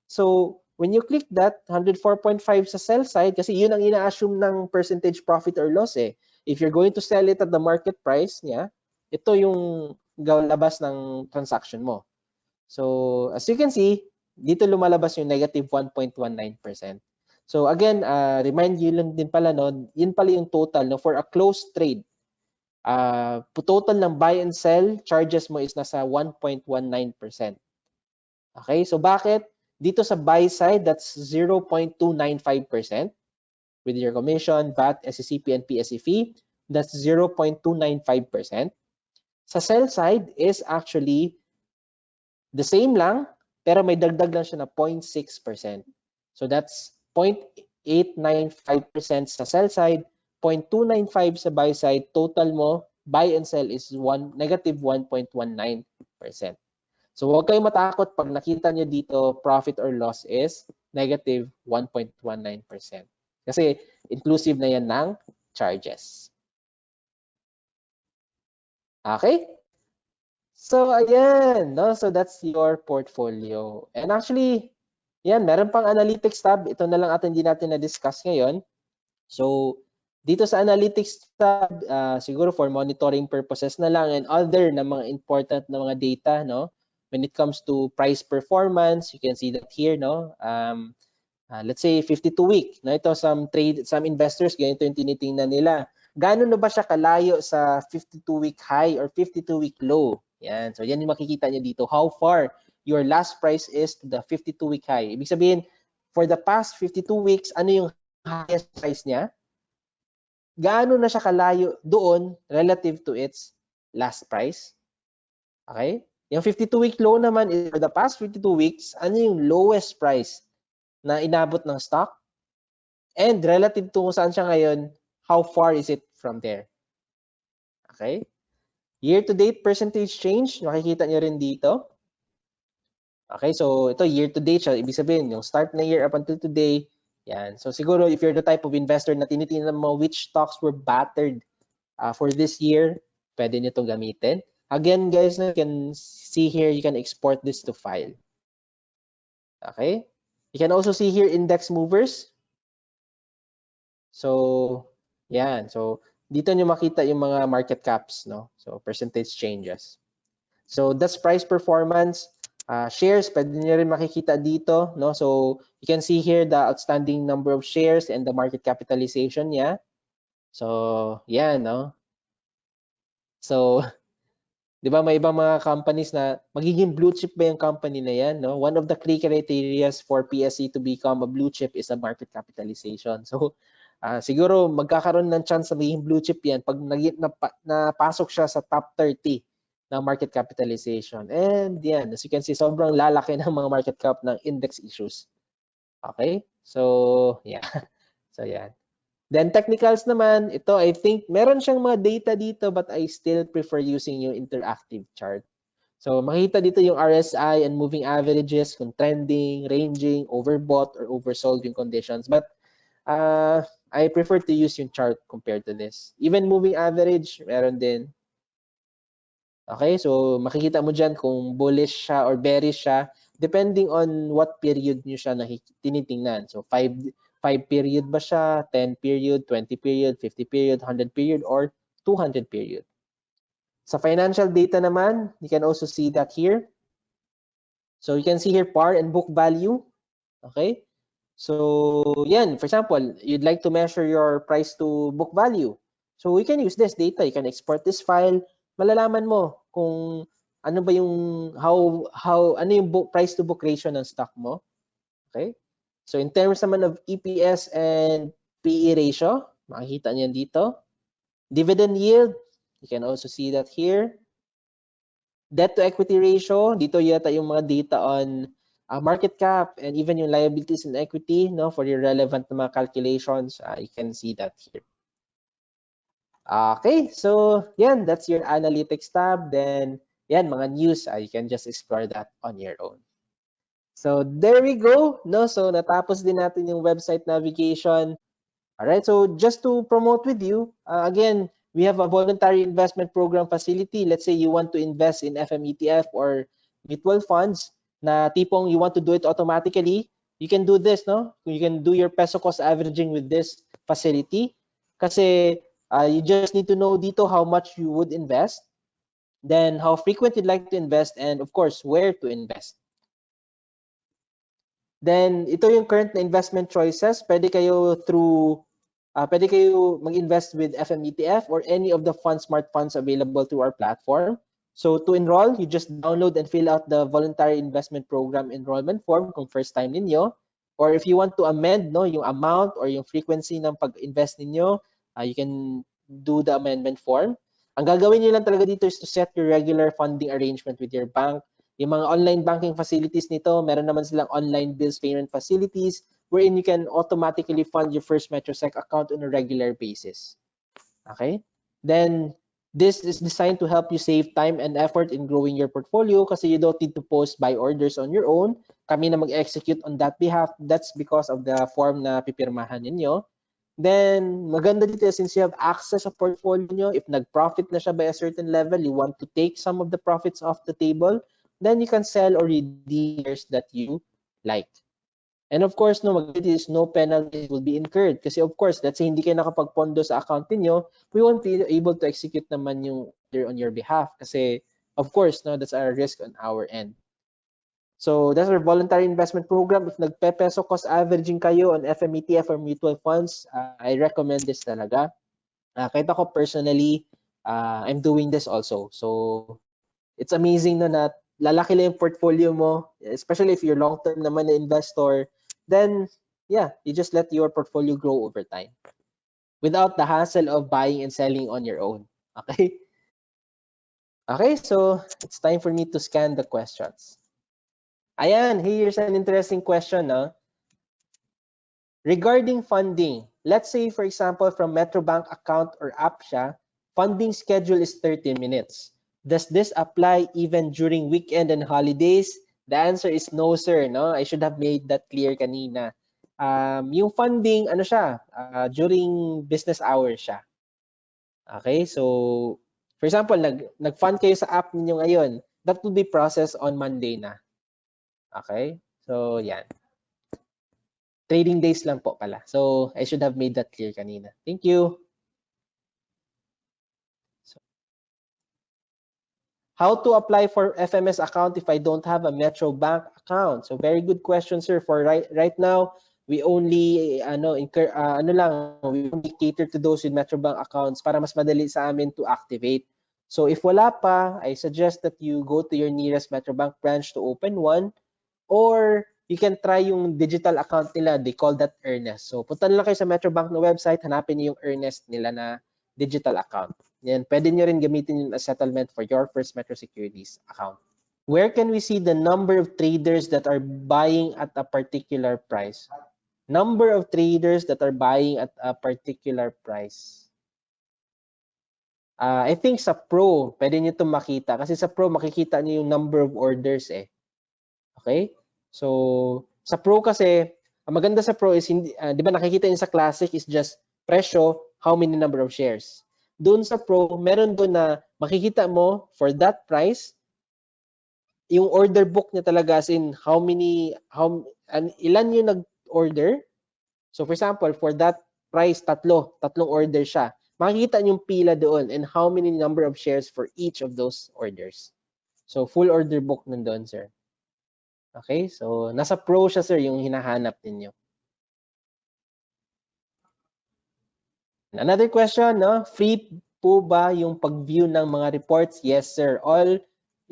So when you click that 104.5 sa sell side, kasi yun ang ina-assume ng percentage profit or loss eh. If you're going to sell it at the market price niya, ito yung labas ng transaction mo. So as you can see, dito lumalabas yung negative 1.19%. So again, remind you lang din pala, no, yun pala yung total, no, for a closed trade. Total ng buy and sell charges mo is nasa 1.19%. Okay, so bakit? Dito sa buy side, that's 0.295%. With your commission, VAT, SCCP, and PSE fee, that's 0.295%. Sa sell side is actually the same lang, pero may dagdag lang siya na 0.6%. So that's 0.895% sa sell side, 0.295 sa buy side. Total mo, buy and sell is negative 1.19%. So huwag kayong matakot pag nakita nyo dito profit or loss is negative 1.19%. Kasi inclusive na yan ng charges. Okay? So ayan, no? So that's your portfolio. And actually, yan, meron pang analytics tab. Ito na lang atin hindi natin na-discuss ngayon. So dito sa analytics tab, siguro for monitoring purposes na lang and other na mga important na mga data, no? When it comes to price performance, you can see that here, no? Let's say 52-week, no? Ito some investors ganito yung tinitingnan nila. Gaano na ba siya kalayo sa 52-week high or 52-week low? Yan. So yan yung makikita niyo dito. How far your last price is to the 52-week high. Ibig sabihin, for the past 52 weeks, ano yung highest price niya? Gaano na siya kalayo doon relative to its last price? Okay? Yung 52-week low naman is for the past 52 weeks, ano yung lowest price na inabot ng stock? And relative to kung saan siya ngayon, how far is it from there? Okay? Year-to-date percentage change, makikita nyo rin dito. Okay, so ito year-to-date siya. Ibig sabihin, yung start na year up until today, yan. So siguro if you're the type of investor na tinitingnan mo which stocks were battered for this year, pwede nyo itong gamitin. Again, guys, you can see here, you can export this to file. Okay? You can also see here index movers. So, yan. So, dito nyo makita yung mga market caps, no? So, percentage changes. So, that's price performance. Shares, pwede nyo rin makikita dito, no? So, you can see here the outstanding number of shares and the market capitalization niya. So, yan, no? So, di ba may ibang mga companies na magiging blue chip ba yung company na yan, no? One of the key criteria for PSE to become a blue chip is a market capitalization. So, siguro magkakaroon ng chance na maging blue chip yan pag napasok siya sa top 30 ng market capitalization. And yan, as you can see, sobrang lalaki ng mga market cap ng index issues. Okay? So, yeah. So, yan. Then technicals naman, ito I think meron siyang mga data dito but I still prefer using yung interactive chart. So makita dito yung RSI and moving averages, kung trending, ranging, overbought or oversold yung conditions. But I prefer to use yung chart compared to this. Even moving average, meron din. Okay, so makikita mo dyan kung bullish siya or bearish siya depending on what period nyo siya tinitingnan. So 5 period ba siya, 10 period, 20 period, 50 period, 100 period, or 200 period. Sa financial data naman, you can also see that here. So you can see here par and book value. Okay? So yan, for example, you'd like to measure your price to book value. So we can use this data. You can export this file. Malalaman mo kung ano ba yung ano yung price to book ratio ng stock mo. Okay? So in terms naman of EPS and PE ratio, makikita niyan dito. Dividend yield, you can also see that here. Debt to equity ratio, dito yata yung mga data on market cap and even yung liabilities and equity, no, for your relevant na mga calculations, you can see that here. Okay, so yan, that's your analytics tab. Then yan, mga news, you can just explore that on your own. So there we go, no? So natapos din natin yung website navigation. All right, so just to promote with you, again, we have a voluntary investment program facility. Let's say you want to invest in FM ETF or mutual funds na tipong you want to do it automatically, you can do this, no? You can do your peso cost averaging with this facility. Kasi you just need to know dito how much you would invest, then how frequent you'd like to invest, and of course, where to invest. Then ito yung current na investment choices. Pwede kayo mag-invest with FM ETF or any of the smart funds available through our platform. So to enroll, you just download and fill out the voluntary investment program enrollment form kung first time ninyo. Or if you want to amend no, yung amount or yung frequency ng pag-invest ninyo, you can do the amendment form. Ang gagawin niyo lang talaga dito is to set your regular funding arrangement with your bank. Yung mga online banking facilities nito, meron naman silang online bills payment facilities wherein you can automatically fund your FirstMetroSec account on a regular basis. Okay? Then, this is designed to help you save time and effort in growing your portfolio kasi you don't need to post buy orders on your own. Kami na mag-execute on that behalf. That's because of the form na pipirmahan ninyo. Then, maganda dito since you have access sa portfolio nyo, if nag-profit na siya by a certain level, you want to take some of the profits off the table, then you can sell or redeem shares that you like. And of course, no, is no penalty will be incurred. Kasi of course, let's say hindi kayo nakapagpondo sa account niyo, we won't be able to execute naman yung order on your behalf. Kasi of course, no, that's our risk on our end. So that's our voluntary investment program. If nagpe-peso cost averaging kayo on FM ETF or mutual funds, I recommend this talaga. Kahit ako personally, I'm doing this also. So it's amazing no, na lalaki lang yung portfolio mo, especially if you're long-term naman na investor, then yeah, you just let your portfolio grow over time without the hassle of buying and selling on your own. Okay? Okay, so it's time for me to scan the questions. Ayan, here's an interesting question. No? Regarding funding, let's say for example from Metrobank account or app siya, funding schedule is 30 minutes. Does this apply even during weekend and holidays? The answer is no, sir. No, I should have made that clear kanina. Yung funding, ano siya, during business hours siya. Okay, so for example, nag-fund kayo sa app niyo ngayon, that will be processed on Monday na. Okay, so yan. Trading days lang po pala. So, I should have made that clear kanina. Thank you. So, how to apply for FMS account if I don't have a Metro Bank account? So, very good question, sir. For right now, we only we only cater to those with Metro Bank accounts para mas madali sa amin to activate. So, if wala pa, I suggest that you go to your nearest Metro Bank branch to open one, or you can try yung digital account nila. They call that Earnest. So, punta na lang kayo sa Metrobank na website, hanapin niyo yung Earnest nila na digital account. Yan, pwede niyo rin gamitin yung settlement for your First Metro Securities account. Where can we see the number of traders that are buying at a particular price? Number of traders that are buying at a particular price. I think sa Pro, pwede niyo itong makita. Kasi sa Pro, makikita niyo yung number of orders eh. Okay? So, sa Pro kasi, ang maganda sa Pro is, di ba nakikita yun sa Classic is just presyo, how many number of shares. Doon sa Pro, meron doon na makikita mo for that price, yung order book niya talaga as in ilan yung nag-order. So for example, for that price, tatlong order siya. Makikita niyo yung pila doon and how many number of shares for each of those orders. So full order book nandun, sir. Okay, so nasa Pro siya, sir, yung hinahanap ninyo. Another question, no? Free po ba yung pag-view ng mga reports? Yes, sir. All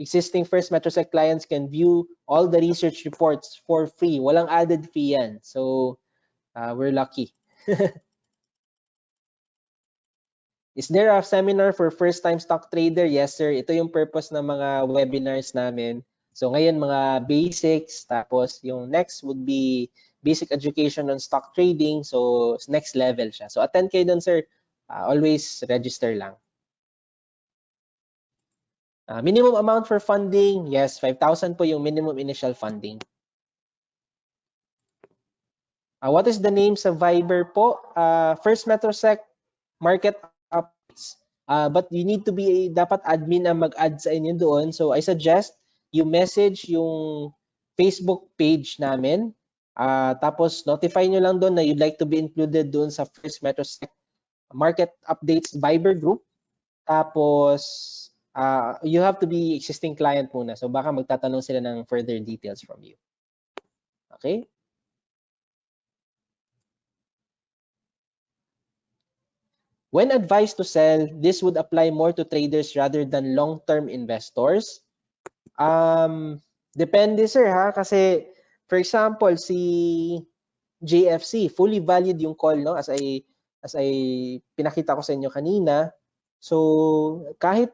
existing FirstMetroSec clients can view all the research reports for free. Walang added fee yan. So, we're lucky. Is there a seminar for first-time stock trader? Yes, sir. Ito yung purpose ng mga webinars namin. So ngayon mga basics, tapos yung next would be basic education on stock trading. So next level siya. So attend kayo dun, sir. Always register lang. Minimum amount for funding, yes, 5,000 po yung minimum initial funding. What is the name sa Viber po? FirstMetroSec Market Updates. But you need to be, dapat admin ang mag-add sa inyo doon. So I suggest you message yung Facebook page namin. Tapos notify nyo lang doon na you'd like to be included doon sa FirstMetroSec Market Updates Viber group. Tapos you have to be existing client muna. So baka magtatanong sila ng further details from you. Okay? When advised to sell, this would apply more to traders rather than long-term investors. Depende sir ha, kasi for example, si JFC, fully valid yung call, no? As I pinakita ko sa inyo kanina. So, kahit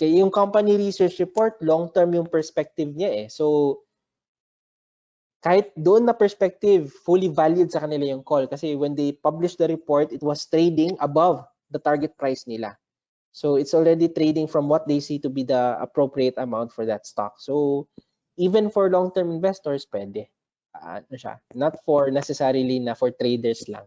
yung company research report, long-term yung perspective niya eh. So, kahit doon na perspective, fully valid sa kanila yung call. Kasi when they published the report, it was trading above the target price nila. So, it's already trading from what they see to be the appropriate amount for that stock. So, even for long-term investors, pwede. Ano siya? Not for necessarily na for traders lang.